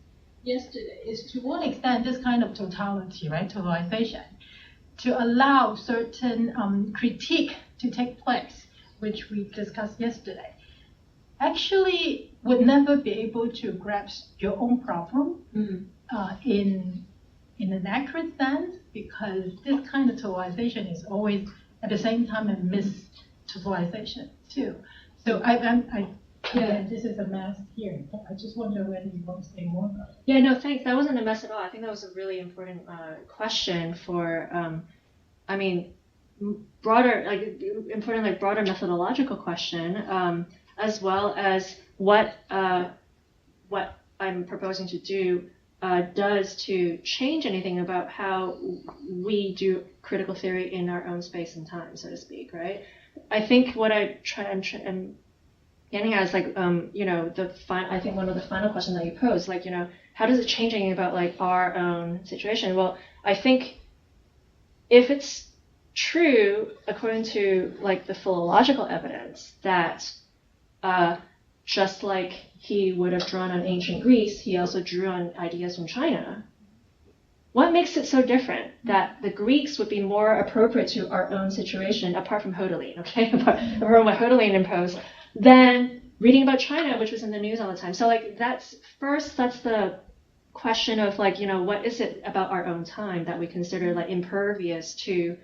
yesterday, is to what extent this kind of totality, right, totalization, to allow certain critique to take place, which we discussed yesterday, actually would never be able to grasp your own problem in an accurate sense, because this kind of totalization is always at the same time a mis-totalization too. So this is a mess here. I just wonder whether you want to say more about it. Yeah, no, thanks. That wasn't a mess at all. I think that was a really important question for, broader methodological question, as well as what I'm proposing to do does to change anything about how we do critical theory in our own space and time, so to speak, right? I think what I'm getting at is I think one of the final questions that you posed, how does it change anything about our own situation? Well, I think if it's true, according to the philological evidence, that just like he would have drawn on ancient Greece, he also drew on ideas from China. What makes it so different that the Greeks would be more appropriate to our own situation, apart from Hodelene, okay? apart from what Hodelene imposed, than reading about China, which was in the news all the time. So that's the question of what is it about our own time that we consider impervious to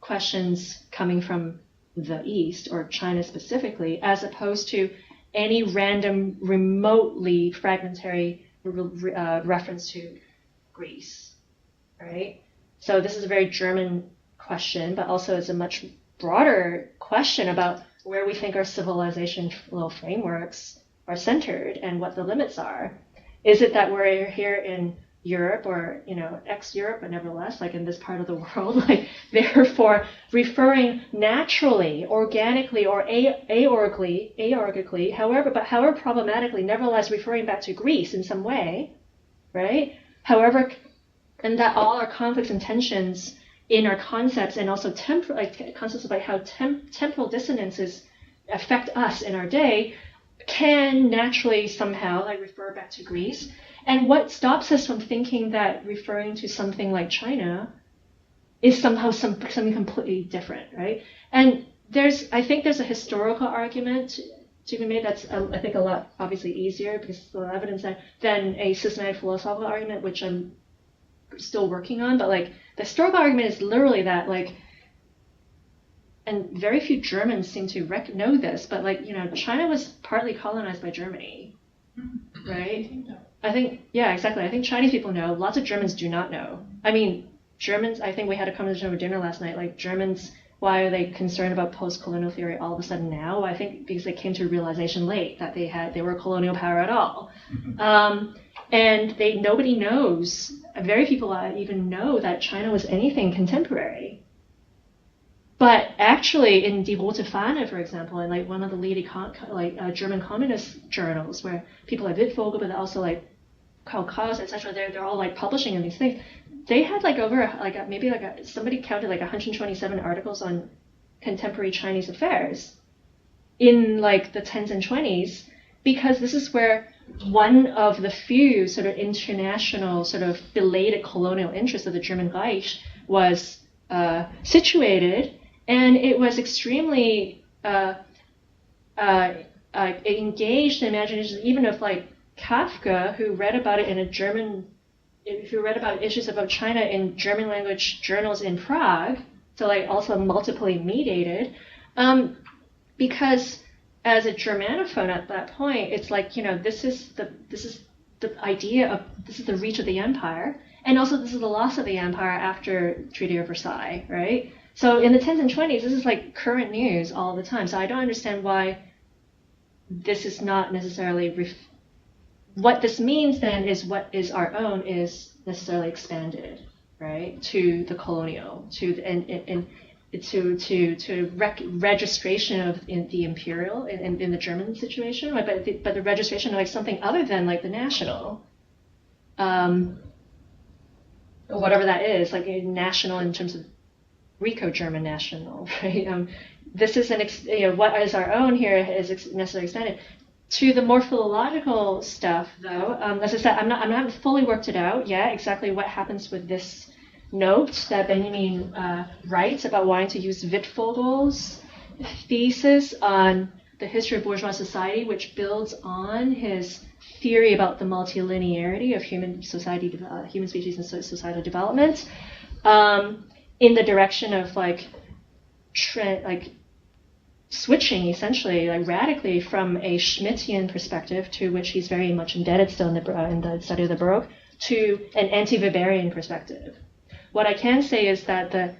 questions coming from the East, or China specifically, as opposed to any random, remotely fragmentary reference to Greece, right? So this is a very German question, but also it's a much broader question about where we think our civilizational frameworks are centered and what the limits are. Is it that we're here in Europe, or ex-Europe, but nevertheless in this part of the world, therefore referring naturally, organically, or aorically, however problematically, nevertheless referring back to Greece in some way, right? However, and that all our conflicts and tensions in our concepts, and also concepts about how temporal dissonances affect us in our day, can naturally somehow refer back to Greece. And what stops us from thinking that referring to something like China is somehow something completely different, right? And I think there's a historical argument to be made that's, I think, a lot obviously easier because there's a lot of evidence than a systematic philosophical argument, which I'm still working on. But the historical argument is literally that and very few Germans seem to know this, but China was partly colonized by Germany, right? I think, yeah, exactly. I think Chinese people know. Lots of Germans do not know. I mean, Germans, I think we had a conversation over dinner last night, like Germans, why are they concerned about post-colonial theory all of a sudden now? I think because they came to a realization late that they were a colonial power at all. And nobody knows, very few people even know that China was anything contemporary. But actually, in Die Rote Fahne, for example, in like one of the leading German communist journals, where people like Wittfogel, but also like Karl Kraus, etc., they're all like publishing in these things. They had like somebody counted like 127 articles on contemporary Chinese affairs in like the 10s and 20s, because this is where one of the few sort of international sort of belated colonial interests of the German Reich was situated, and it was extremely engaged in imagination, even of like Kafka, who read about it who read about issues about China in German language journals in Prague, so like also multiply mediated, because as a Germanophone at that point, it's like, this is the idea of, this is the reach of the empire, and also this is the loss of the empire after Treaty of Versailles, right? So in the 10s and 20s, this is like current news all the time. So I don't understand why this is not necessarily what this means then is what is our own is necessarily expanded, right, to the colonial, to registration of the imperial in the German situation, right? But the registration of like something other than like the national, or whatever that is, like a national in terms of Greco-German national, right? This is what is our own here is necessarily expanded. To the more philological stuff, though, as I said, I'm not fully worked it out yet exactly what happens with this note that Benjamin writes about wanting to use Wittfogel's thesis on the history of bourgeois society, which builds on his theory about the multilinearity of human species and societal development, in the direction of switching essentially, like radically, from a Schmittian perspective, to which he's very much indebted still in the study of the Baroque, to an anti-Weberian perspective. What I can say is that the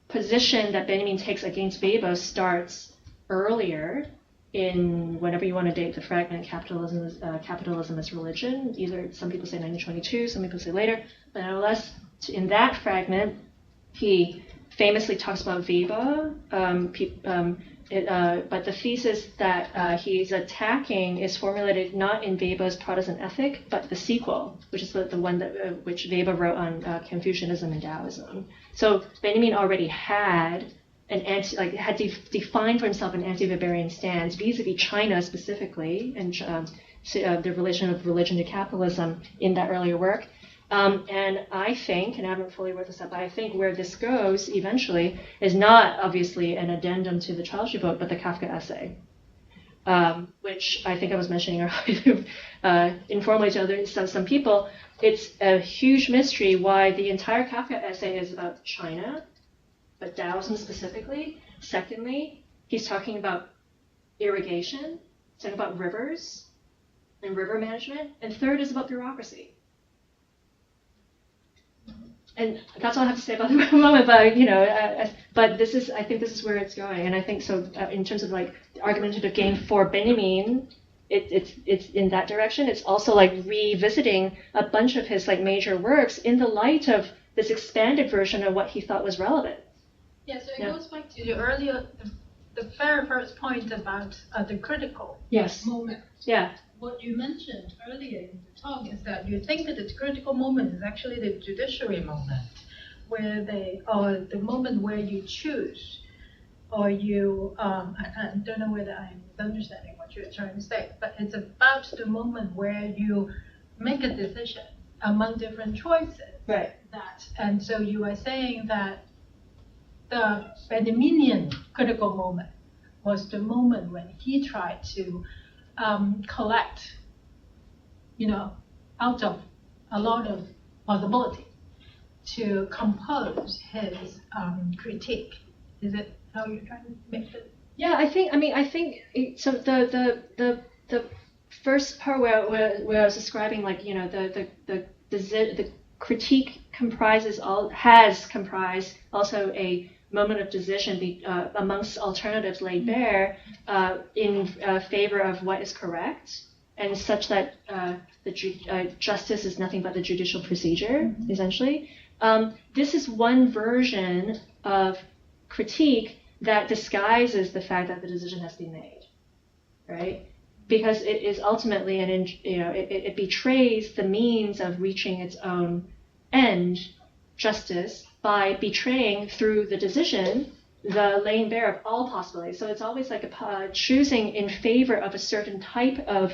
position that Benjamin takes against Weber starts earlier in whenever you want to date the fragment Capitalism as Religion. Either some people say 1922, some people say later, but nevertheless, in that fragment, he famously talks about Weber, but the thesis that he's attacking is formulated not in Weber's Protestant ethic, but the sequel, which is the one that which Weber wrote on Confucianism and Daoism. So Benjamin already had defined for himself an anti-Weberian stance vis-a-vis China specifically, and the relation of religion to capitalism in that earlier work. And I think, and I haven't fully worked this up, but I think where this goes eventually is not obviously an addendum to the Childsea book, but the Kafka essay, which I think I was mentioning earlier informally to some people. It's a huge mystery why the entire Kafka essay is about China, but Taoism specifically. Secondly, he's talking about irrigation, he's talking about rivers and river management, and third is about bureaucracy. And that's all I have to say about the moment. But but I think this is where it's going, and I think so. In terms of like the argumentative game for Benjamin, it's in that direction. It's also like revisiting a bunch of his like major works in the light of this expanded version of what he thought was relevant. Yeah. So it goes back to the earlier, the very first point about the critical moment. Yeah. What you mentioned earlier in the talk is that you think that the critical moment is actually the judiciary moment, or the moment where you choose, or you, I don't know whether I'm understanding what you're trying to say, but it's about the moment where you make a decision among different choices. Right. And so you are saying that the Benjaminian critical moment was the moment when he tried to collect, out of a lot of possibility to compose his critique. Is it how you're trying to make it? Yeah, I think so. The first part where I was describing, like, you know, the critique has comprised also a moment of decision amongst alternatives laid bare in favor of what is correct, and such that justice is nothing but the judicial procedure, essentially. This is one version of critique that disguises the fact that the decision has been made, right? Because it is ultimately it betrays the means of reaching its own end, justice, by betraying through the decision the laying bare of all possibilities. So it's always like choosing in favor of a certain type of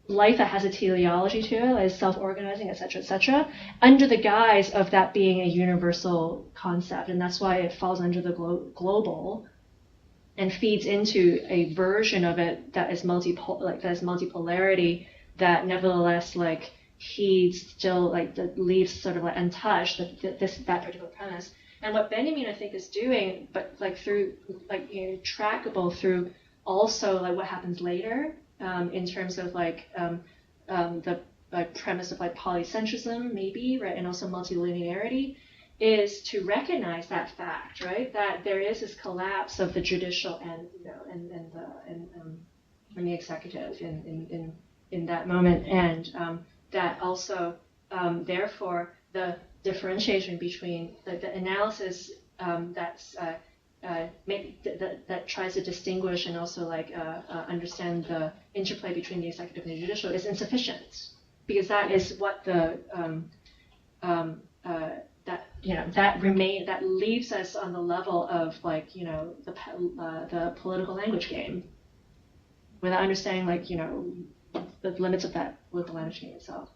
life that has a teleology to it, like self-organizing, etc., under the guise of that being a universal concept. And that's why it falls under the global and feeds into a version of it that is multipolarity, that nevertheless like heeds still like that leaves sort of like untouched that particular premise. And what Benjamin, I think, is doing, but like through like, you know, trackable through also like what happens later in terms of like the like premise of like polycentrism maybe, right, and also multilinearity, is to recognize that fact, right, that there is this collapse of the judicial and, you know, and the executive in that moment, and that also therefore the differentiation between the analysis that tries to distinguish and also like understand the interplay between the executive and the judicial is insufficient, because that is what the that leaves us on the level of like, you know, the political language game, without understanding like, you know, the limits of that political language game itself.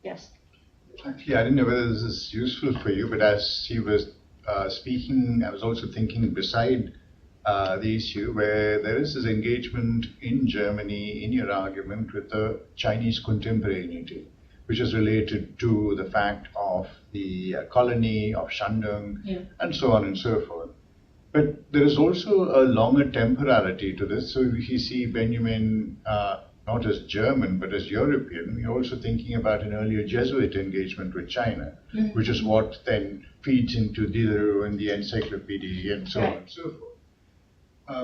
Yes. Actually, I didn't know whether this is useful for you, but as he was speaking, I was also thinking beside the issue where there is this engagement in Germany in your argument with the Chinese contemporaneity, which is related to the fact of the colony of Shandong, and so on and so forth. But there is also a longer temporality to this. So if you see Benjamin not as German, but as European, you're also thinking about an earlier Jesuit engagement with China, which is what then feeds into Diderot and the Encyclopedia and so on and so forth.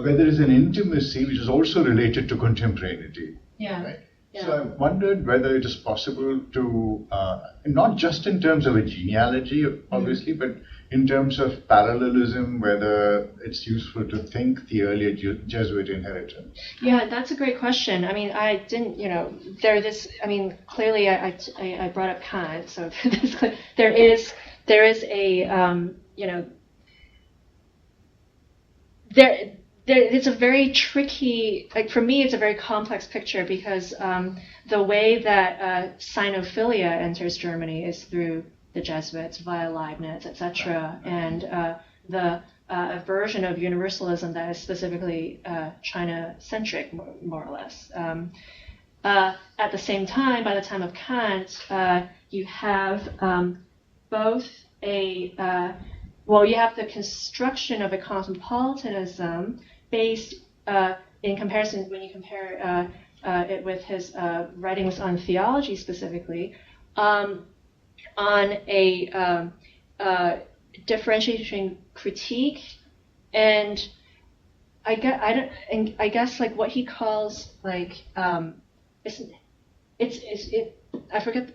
Where there is an intimacy which is also related to contemporaneity. Yeah. Right? Yeah. So I wondered whether it is possible to, not just in terms of a genealogy, obviously, but in terms of parallelism, whether it's useful to think the earlier Jesuit inheritance. Yeah, that's a great question. I mean, I didn't, you know, clearly I brought up Kant, so there is a, you know, it's a very tricky, like for me, it's a very complex picture, because the way that Sinophilia enters Germany is through the Jesuits via Leibniz, etc., and the a version of universalism that is specifically China-centric, more or less. At the same time, by the time of Kant, you have both you have the construction of a cosmopolitanism based in comparison, when you compare it with his writings on theology specifically, on a differentiation critique, and I guess like what he calls like I forget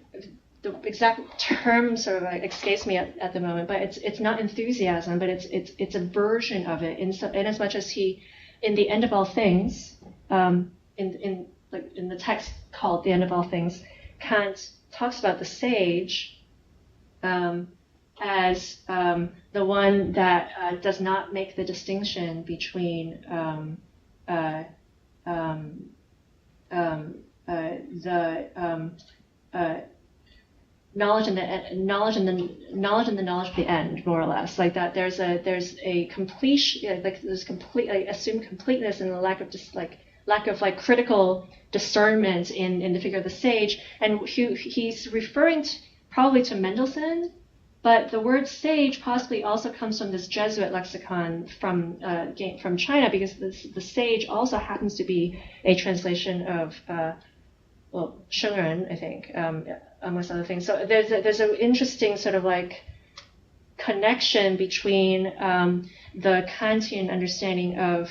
the exact term, sort of like escapes me at the moment, but it's not enthusiasm, but it's a version of it in as much as he, in the End of All Things, in the text called The End of All Things, Kant talks about the sage as the one that does not make the distinction between the knowledge and the knowledge of the end, more or less, like that. There's a completion, like there's complete, like, assumed completeness, and the lack of critical discernment in the figure of the sage. And he's referring probably to Mendelssohn, but the word sage possibly also comes from this Jesuit lexicon from China, because the sage also happens to be a translation of Schönern, I think, amongst other things. So there's an interesting sort of like connection between the Kantian understanding of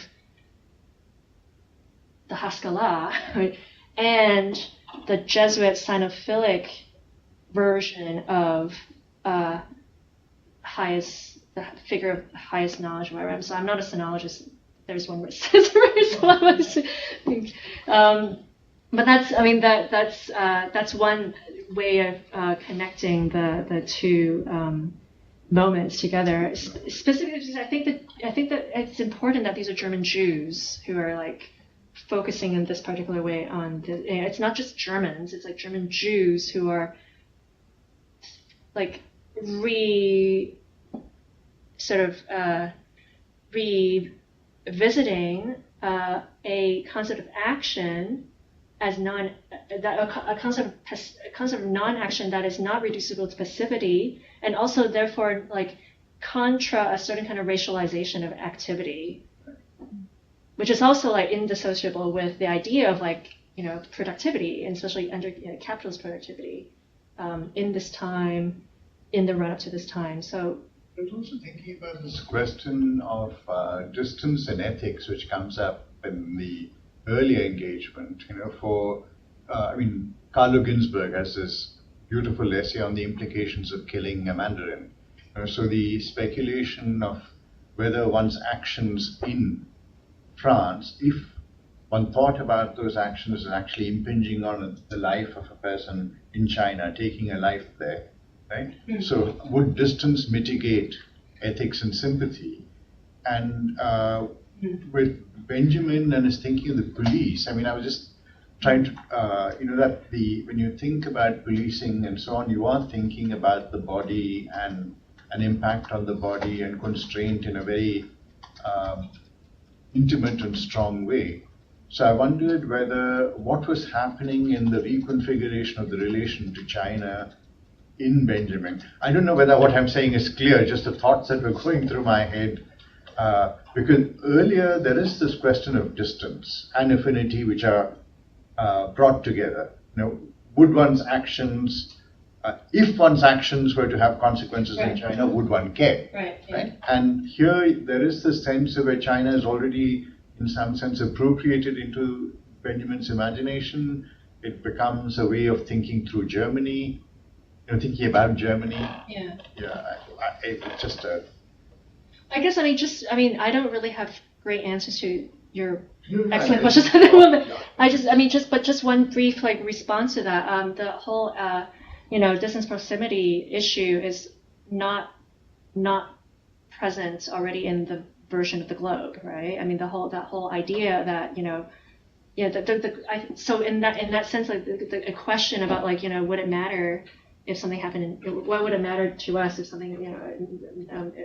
the Haskalah, right, and the Jesuit Sinophilic version of the figure of highest knowledge, or whatever. So I'm not a sinologist. There's one where it says but that's one way of connecting the two moments together. Specifically, because I think that it's important that these are German Jews who are like focusing in this particular way on it's not just Germans, it's like German Jews who are like revisiting a concept of action as a concept of non-action that is not reducible to passivity, and also therefore like contra a certain kind of racialization of activity, which is also like indissociable with the idea of like productivity, and especially under capitalist productivity in this time, in the run-up to this time. So I was also thinking about this question of distance and ethics, which comes up in the earlier engagement. Carlo Ginzburg has this beautiful essay on the implications of killing a Mandarin. So the speculation of whether one's actions in France, if one thought about those actions as actually impinging on the life of a person in China, taking a life there, right? Mm-hmm. So would distance mitigate ethics and sympathy? And with Benjamin and his thinking of the police, I was just trying to, that when you think about policing and so on, you are thinking about the body and an impact on the body and constraint in a very intimate and strong way. So I wondered what was happening in the reconfiguration of the relation to China in Benjamin. I don't know whether what I'm saying is clear, just the thoughts that were going through my head. Because earlier there is this question of distance and affinity which are brought together. Would one's actions, if one's actions were to have consequences in China, would one care? Right. Yeah. And here there is this sense of where China is already, in some sense, appropriated into Benjamin's imagination. It becomes a way of thinking through Germany, thinking about Germany. Yeah. Yeah. It's just a. I guess I don't really have great answers to your excellent questions. Just one brief response to that. The whole distance proximity issue is not present already in the version of the globe, right? That whole idea that so in that sense, a question about would it matter if something happened what would it matter to us if something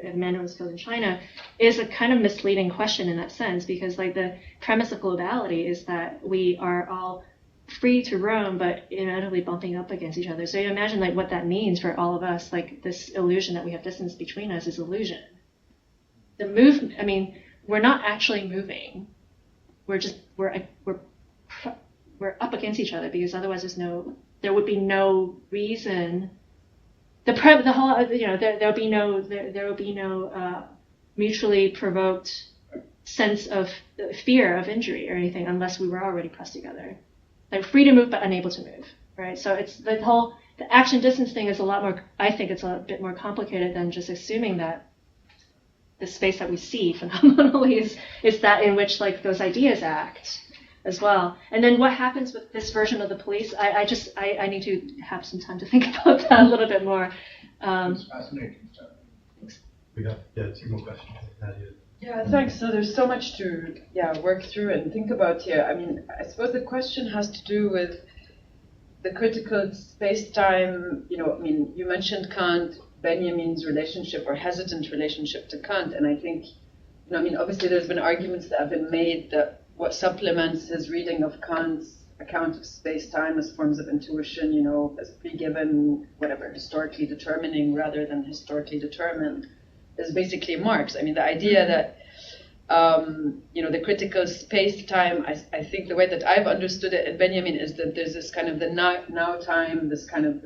if Mandarin was killed in China is a kind of misleading question in that sense, because the premise of globality is that we are all free to roam but inevitably bumping up against each other. So you imagine what that means for all of us, this illusion that we have distance between us is illusion. The movement, we're not actually moving. We're up against each other, because otherwise there would be no reason. There will be no mutually provoked sense of fear of injury or anything unless we were already pressed together. Free to move but unable to move, right? So it's the action distance thing is a lot more. I think it's a bit more complicated than just assuming that the space that we see phenomenally is that in which those ideas act as well. And then what happens with this version of the police? I need to have some time to think about that a little bit more. It's fascinating stuff. Thanks. We got 2 more questions. Nadia. Yeah, thanks. So there's so much to work through and think about here. I suppose the question has to do with the critical space-time. You mentioned Kant, Benjamin's relationship or hesitant relationship to Kant, and I think, obviously there's been arguments that have been made that what supplements his reading of Kant's account of space-time as forms of intuition, as pre-given, whatever, historically determining rather than historically determined, is basically Marx. The idea that the critical space-time, I think the way that I've understood it in Benjamin is that there's this kind of the now time, this kind of,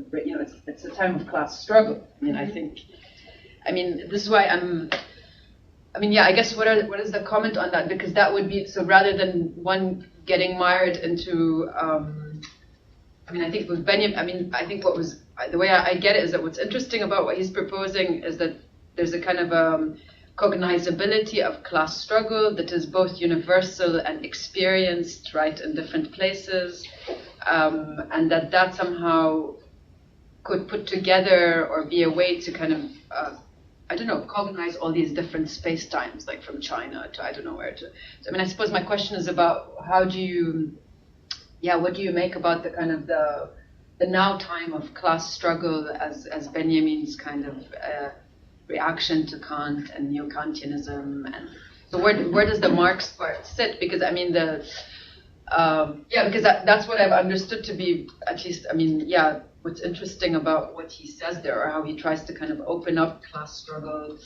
it's a time of class struggle. This is why I guess what is the comment on that? Because that would be, so rather than one getting mired into, I think with Benjamin, I think the way I get it is that what's interesting about what he's proposing is that there's a kind of cognizability of class struggle that is both universal and experienced, right, in different places, and that somehow could put together or be a way to kind of, cognize all these different space-times, like from China to I don't know where to. So, I suppose my question is about what do you make about the kind of the now time of class struggle as Benjamin's kind of reaction to Kant and neo-Kantianism, and so where does the Marx part sit? Because because that's what I've understood to be, at least, what's interesting about what he says there, or how he tries to kind of open up class struggle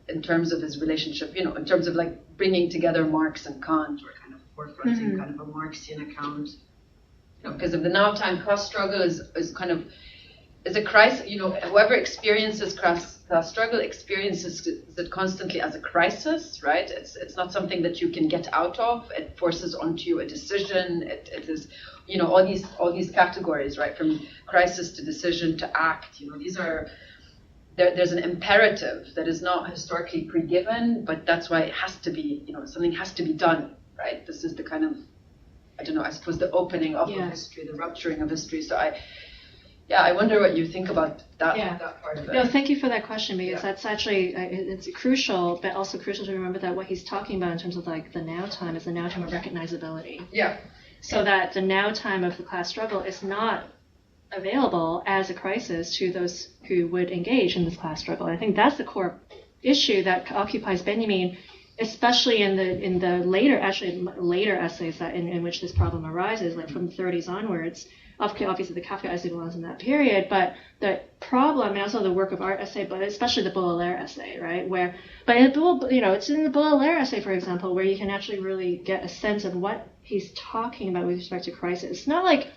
in terms of his relationship, in terms of like bringing together Marx and Kant, or kind of forefronting kind of a Marxian account. Because of the now time class struggle is a crisis. Whoever experiences class struggle experiences it constantly as a crisis, right? It's not something that you can get out of. It forces onto you a decision. It is, all these categories, right? From crisis to decision to act. These are there's an imperative that is not historically pre-given, but that's why it has to be. Something has to be done, right? This is the kind of, I suppose the opening up of history, the rupturing of history. So I wonder what you think about that part of it. No, thank you for that question, because that's actually, it's crucial, but also crucial to remember that what he's talking about in terms of like the now time is the now time of recognizability. Yeah. So that the now time of the class struggle is not available as a crisis to those who would engage in this class struggle. I think that's the core issue that occupies Benjamin, especially in the later essays in which this problem arises, like from the 30s onwards. Obviously, the Kafka essay belongs in that period, but the problem, and also the work of art essay, but especially the Baudelaire essay, right? It's in the Baudelaire essay, for example, where you can actually really get a sense of what he's talking about with respect to crisis. It's not like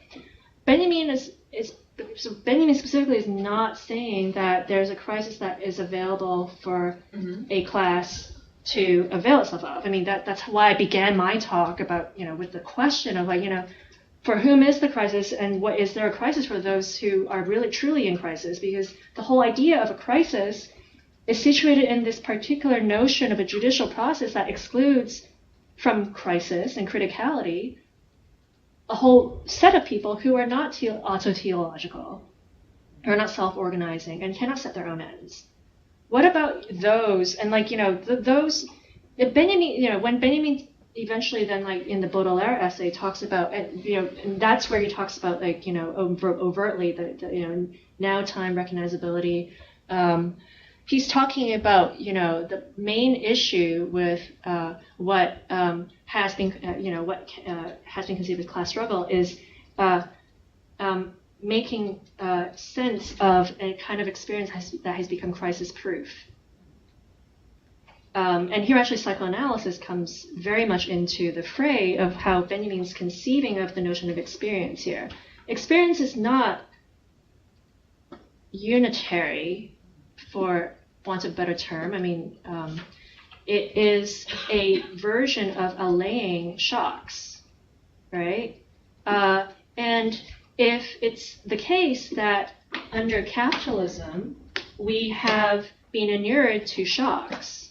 Benjamin Benjamin specifically is not saying that there's a crisis that is available for a class to avail itself of. That's why I began my talk about, with the question of for whom is the crisis, and what is there a crisis for those who are really truly in crisis? Because the whole idea of a crisis is situated in this particular notion of a judicial process that excludes from crisis and criticality a whole set of people who are not auto-teleological, who are not self-organizing, and cannot set their own ends. What about those? And those, if Benjamin, when Benjamin eventually then in the Baudelaire essay talks about, and that's where he talks about overtly the now time recognizability. He's talking about the main issue with what has been conceived as class struggle is making sense of a kind of experience that has become crisis proof. And here actually psychoanalysis comes very much into the fray of how Benjamin's conceiving of the notion of experience here. Experience is not unitary, for want of a better term. It is a version of allaying shocks, right? And if it's the case that under capitalism we have been inured to shocks,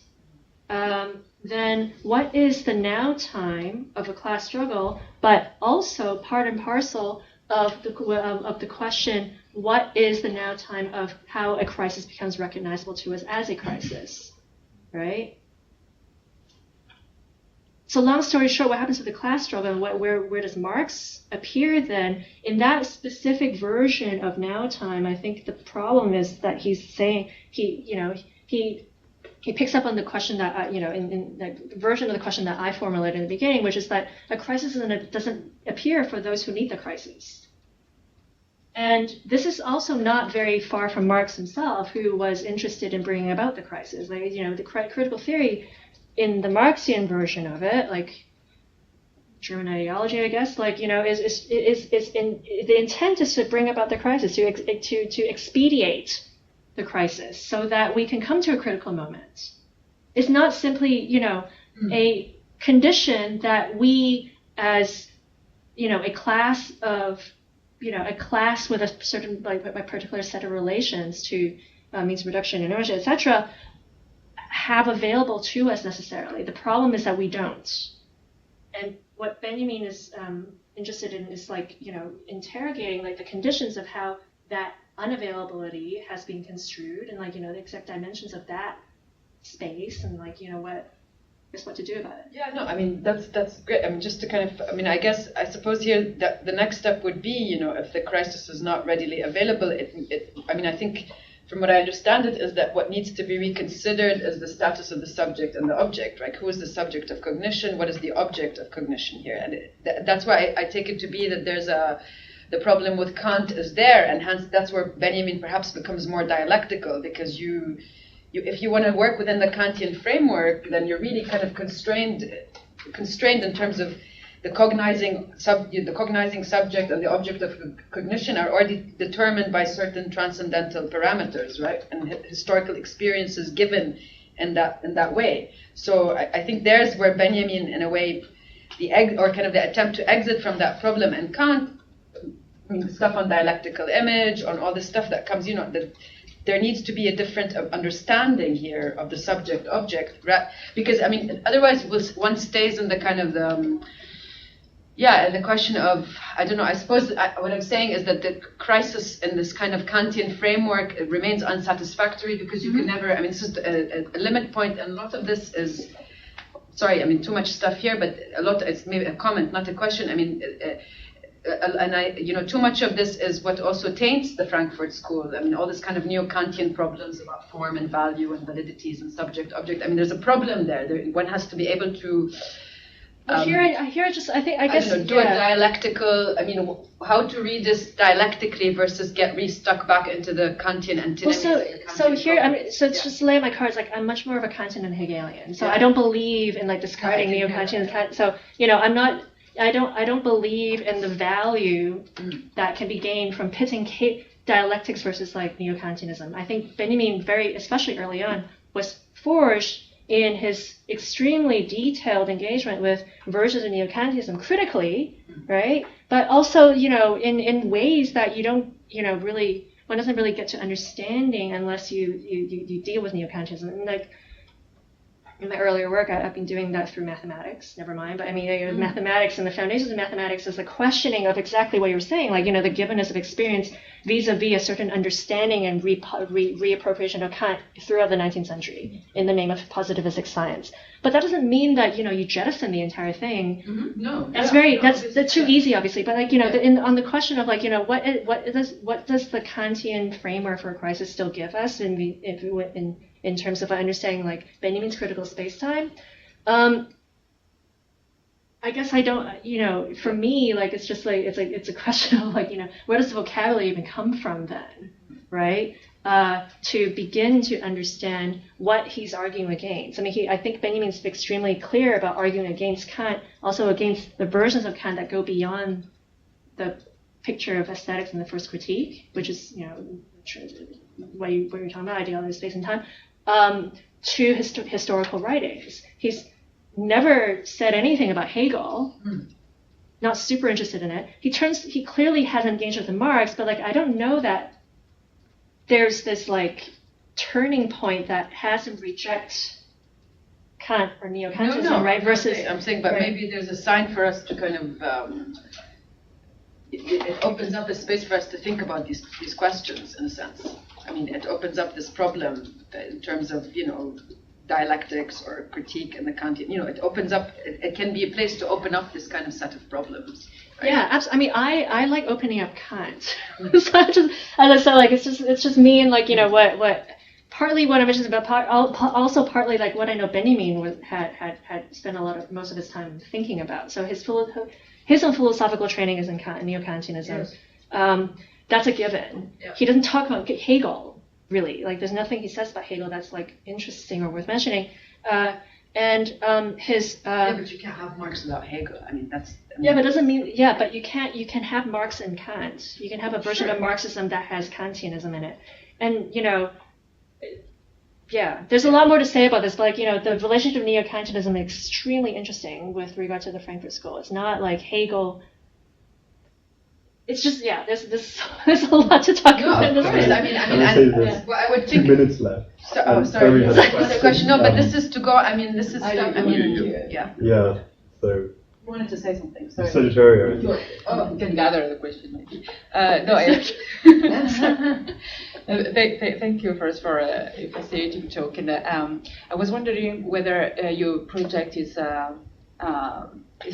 then what is the now time of a class struggle, but also part and parcel of the question, what is the now time of how a crisis becomes recognizable to us as a crisis, right? So long story short, what happens to the class struggle, and where does Marx appear then? In that specific version of now time, I think the problem is that he's saying, he picks up on the question that, in the version of the question that I formulated in the beginning, which is that a crisis doesn't appear for those who need the crisis. And this is also not very far from Marx himself, who was interested in bringing about the crisis. Like, the critical theory in the Marxian version of it, like German ideology, I guess, like, is in the intent is to bring about the crisis, to expedite the crisis, so that we can come to a critical moment. It's not simply, a condition that we, as a class with a certain, like, a particular set of relations to means reduction, inertia, etc., have available to us necessarily. The problem is that we don't. And what Benjamin is interested in is, like, interrogating, like, the conditions of how that unavailability has been construed, and, like, the exact dimensions of that space, and, like, what to do about it. Yeah, no, I mean, that's great. I mean, just to kind of, I mean, I suppose here that the next step would be, if the crisis is not readily available, I mean, I think from what I understand it is that what needs to be reconsidered is the status of the subject and the object, right? Who is the subject of cognition? What is the object of cognition here? And that's why I take it to be that the problem with Kant is there, and hence that's where Benjamin perhaps becomes more dialectical, because if you want to work within the Kantian framework, then you're really kind of constrained in terms of the cognizing subject and the object of cognition are already determined by certain transcendental parameters, right? And historical experiences given in that way. So I think there's where Benjamin, in a way, the attempt to exit from that problem, and Kant, I mean, the stuff on dialectical image, on all this stuff that comes, there needs to be a different understanding here of the subject-object, because, I mean, otherwise one stays in the kind of the question of, I don't know, I suppose what I'm saying is that the crisis in this kind of Kantian framework, it remains unsatisfactory, because you can never, I mean, it's just a limit point, and a lot of this is, sorry, I mean, too much stuff here, but it's maybe a comment, not a question. I mean, too much of this is what also taints the Frankfurt School. I mean, all this kind of neo-Kantian problems about form and value and validities and subject-object. I mean, there's a problem there. One has to be able to. I guess do a dialectical. I mean, how to read this dialectically versus get restuck back into the Kantian antinomies. Well, just lay my cards. Like, I'm much more of a Kantian and Hegelian. So I don't believe in, like, discarding neo-Kantian. So I'm not. I don't believe in the value that can be gained from pitting dialectics versus, like, neo-Kantianism. I think Benjamin, especially early on, was forged in his extremely detailed engagement with versions of neo-Kantianism critically, right? But also, in ways that you don't, one doesn't really get to understanding unless you deal with neo-Kantianism. And, like, in my earlier work, I've been doing that through mathematics, never mind. But I mean, mathematics and the foundations of mathematics is the questioning of exactly what you're saying, like, the givenness of experience vis-a-vis a certain understanding and reappropriation of Kant throughout the 19th century in the name of positivistic science. But that doesn't mean that, you jettison the entire thing. Mm-hmm. No. That's too easy, obviously. But, like, on the question of, like, what does the Kantian framework for a crisis still give us in terms of understanding, like, Benjamin's critical space-time? I guess I don't, for me, like, it's just like, it's a question of, like, where does the vocabulary even come from then, right? To begin to understand what he's arguing against. I mean, I think Benjamin's extremely clear about arguing against Kant, also against the versions of Kant that go beyond the picture of aesthetics in the first critique, which is, what you're talking about, ideology, space and time, to historical writings. He's never said anything about Hegel, not super interested in it. He clearly has engaged with the Marx, but, like, I don't know that there's this, like, turning point that has him reject Kant or neo-Kantianism, right? Versus, I'm saying, but maybe there's a sign for us to kind of, it opens up a space for us to think about these questions, in a sense. I mean, it opens up this problem in terms of, dialectics or critique and the Kantian, it opens up, it can be a place to open up this kind of set of problems. Right? Yeah, absolutely. I mean, I like opening up Kant. So as I said, like, it's just me and, like, what partly what I mentioned about also partly, like, what I know Benjamin had spent most of his time thinking about. So his own philosophical training is in neo-Kantianism. Yes. That's a given. Yeah. He doesn't talk about Hegel, really. Like, there's nothing he says about Hegel that's, like, interesting or worth mentioning. His... yeah, but you can't have Marx without Hegel. I mean, that's... Yeah, but it doesn't mean... Yeah, but you can have Marx and Kant. You can have a version of Marxism that has Kantianism in it. And, you know... Yeah, there's a lot more to say about this, but, like, you know, the relationship of neo-Kantianism is extremely interesting with regard to the Frankfurt School. It's not like Hegel... It's just, yeah, there's a lot to talk about in this of course. case. I mean, well, I would 2 think... minutes left. So, sorry. Terry has a question. No, but this is to go, I mean, this is... Yeah, so... You wanted to say something, sorry. So did Terry, I think. Oh, you can gather the question, maybe. Thank you first for a fascinating talk. And I was wondering whether your project is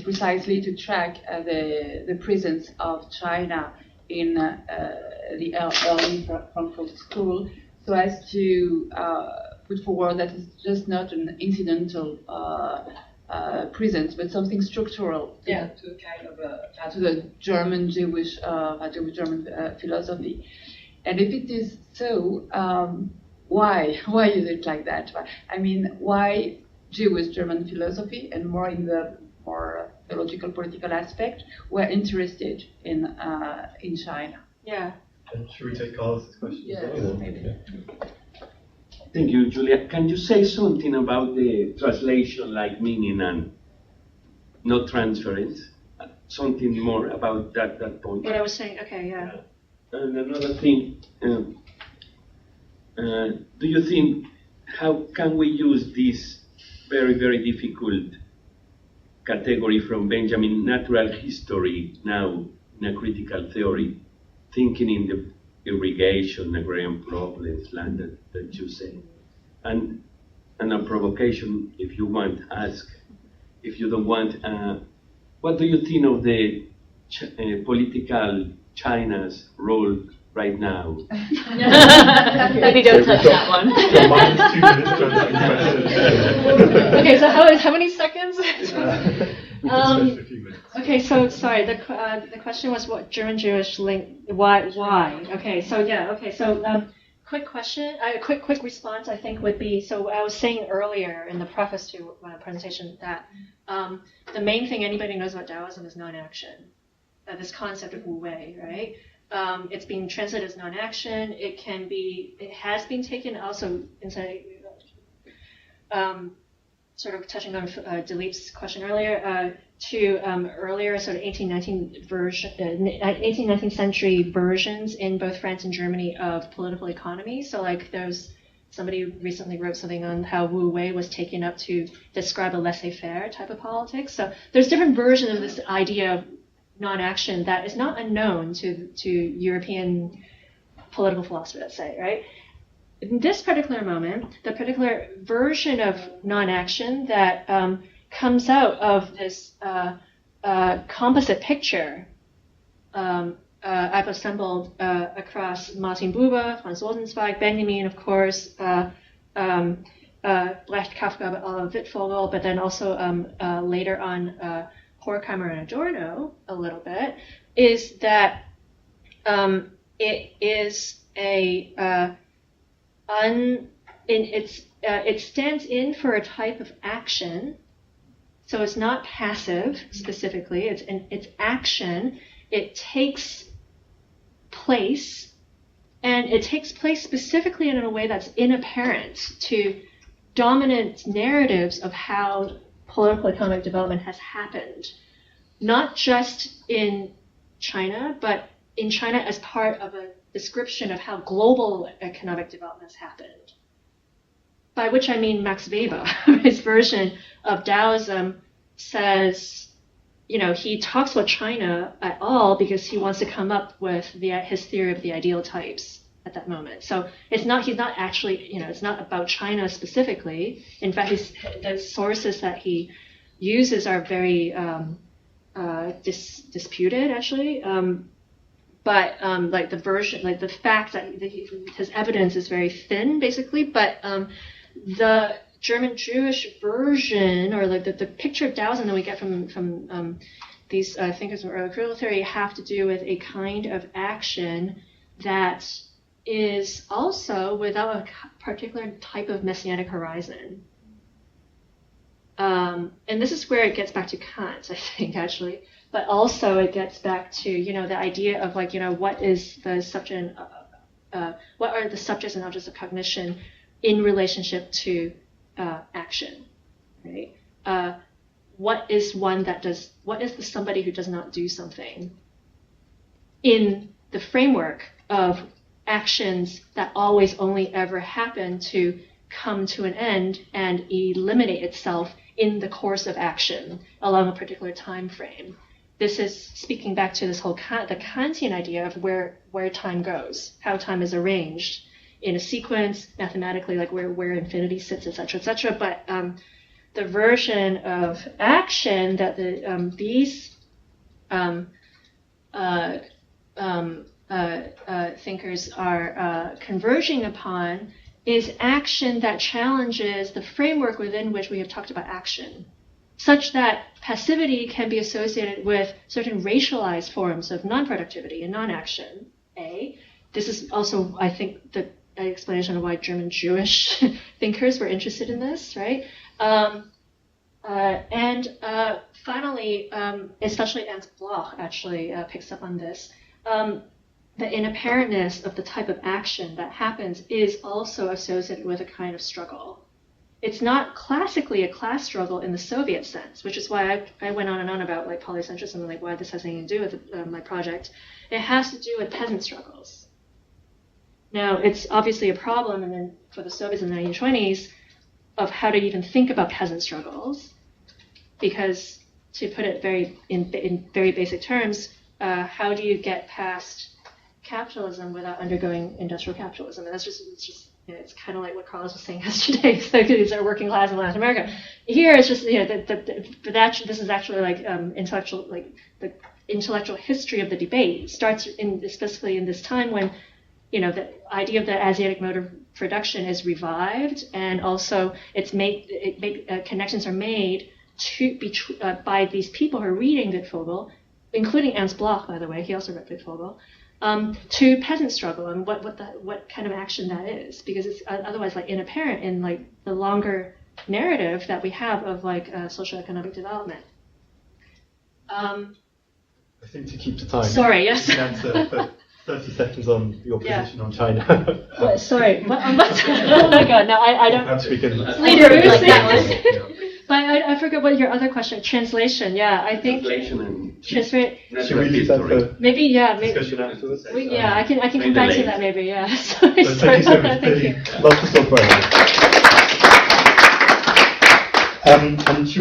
precisely to track the presence of China in the early Frankfurt School, so as to put forward that it's just not an incidental presence, but something structural to kind of to the German Jewish philosophy. And if it is so, why is it like that? I mean, why Jewish German philosophy, and more in the more theological political aspect, were interested in China? Yeah. And should we take Carlos's question? Yes, as well? maybe. Yeah. Thank you, Julia. Can you say something about the translation-like meaning and not transference? Something more about that point. What I was saying, okay, yeah. And another thing, do you think, how can we use this very, very difficult category from Benjamin, natural history, now in a critical theory, thinking in the irrigation, agrarian problems, land that you say? And a provocation, if you want, ask. If you don't want, what do you think of the political China's role right now? Maybe don't touch that one. Okay, so how many seconds? Okay, so sorry. The question was what German Jewish link? Why? Okay, so yeah. Okay, so quick question. Quick response. I think would be. So I was saying earlier in the preface to my presentation that the main thing anybody knows about Daoism is non-action. This concept of Wu Wei, right? It's being translated as non-action. It has been taken also inside, sort of touching on Dilip's question earlier, to earlier sort of 18th century versions in both France and Germany of political economy. So like somebody recently wrote something on how Wu Wei was taken up to describe a laissez-faire type of politics. So there's different versions of this idea of non-action that is not unknown to European political philosophy, let's say, right? In this particular moment, the particular version of non-action that comes out of this composite picture I've assembled across Martin Buber, Franz Rosenzweig, Benjamin, of course, Brecht, Kafka, Wittfogel, but then also later on Horkheimer and Adorno a little bit, is that it is it stands in for a type of action, so it's not passive specifically. It's action. It takes place, and it takes place specifically in a way that's inapparent to dominant narratives of how political economic development has happened, not just in China, but in China as part of a description of how global economic development has happened. By which I mean Max Weber, his version of Daoism says, he talks about China at all because he wants to come up with his theory of the ideal types at that moment. So he's not actually, it's not about China specifically. In fact, the sources that he uses are very disputed, actually. But like the version, like the fact that his evidence is very thin, basically. But the German Jewish version, or like the picture of Daoism that we get from these thinkers of early critical theory have to do with a kind of action that is also without a particular type of messianic horizon. And this is where it gets back to Kant, I think, actually. But also it gets back to, the idea of what is the subject, what are the subjects and objects of cognition in relationship to action, right? What is the somebody who does not do something in the framework of actions that always only ever happen to come to an end and eliminate itself in the course of action along a particular time frame. This is speaking back to this whole the Kantian idea of where time goes, how time is arranged in a sequence, mathematically, like where infinity sits, etc., But the version of action that these thinkers are converging upon is action that challenges the framework within which we have talked about action, such that passivity can be associated with certain racialized forms of non-productivity and non-action. This is also, I think, the explanation of why German Jewish thinkers were interested in this, right? Finally, especially Ernst Bloch actually picks up on this. The inapparentness of the type of action that happens is also associated with a kind of struggle. It's not classically a class struggle in the Soviet sense, which is why I went on and on about polycentrism and why this has anything to do with my project. It has to do with peasant struggles. Now, it's obviously a problem, and then for the Soviets in the 1920s, of how to even think about peasant struggles, because to put it in very basic terms, how do you get past capitalism without undergoing industrial capitalism? And it's kind of like what Carlos was saying yesterday. So these are working class in Latin America. Here it's just this is actually the intellectual history of the debate. It starts specifically in this time when the idea of the Asiatic mode of production is revived, and also connections are made by these people who are reading Wittfogel, including Ernst Bloch, by the way. He also read Wittfogel. To peasant struggle and what kind of action that is, because it's otherwise inapparent in the longer narrative that we have of socioeconomic development. I think to keep the time. Sorry, yes. You can answer for 30 seconds on your position on China. Sorry, what? Oh my God, no, I don't. Perhaps we can. Later, like that one. But I forgot what your other question. Translation, yeah, I think. Translation and Should we leave that for maybe discussion afterwards? I can come back to that maybe. Yeah. Sorry, Thank you so much. Thank you. Lots to talk about. And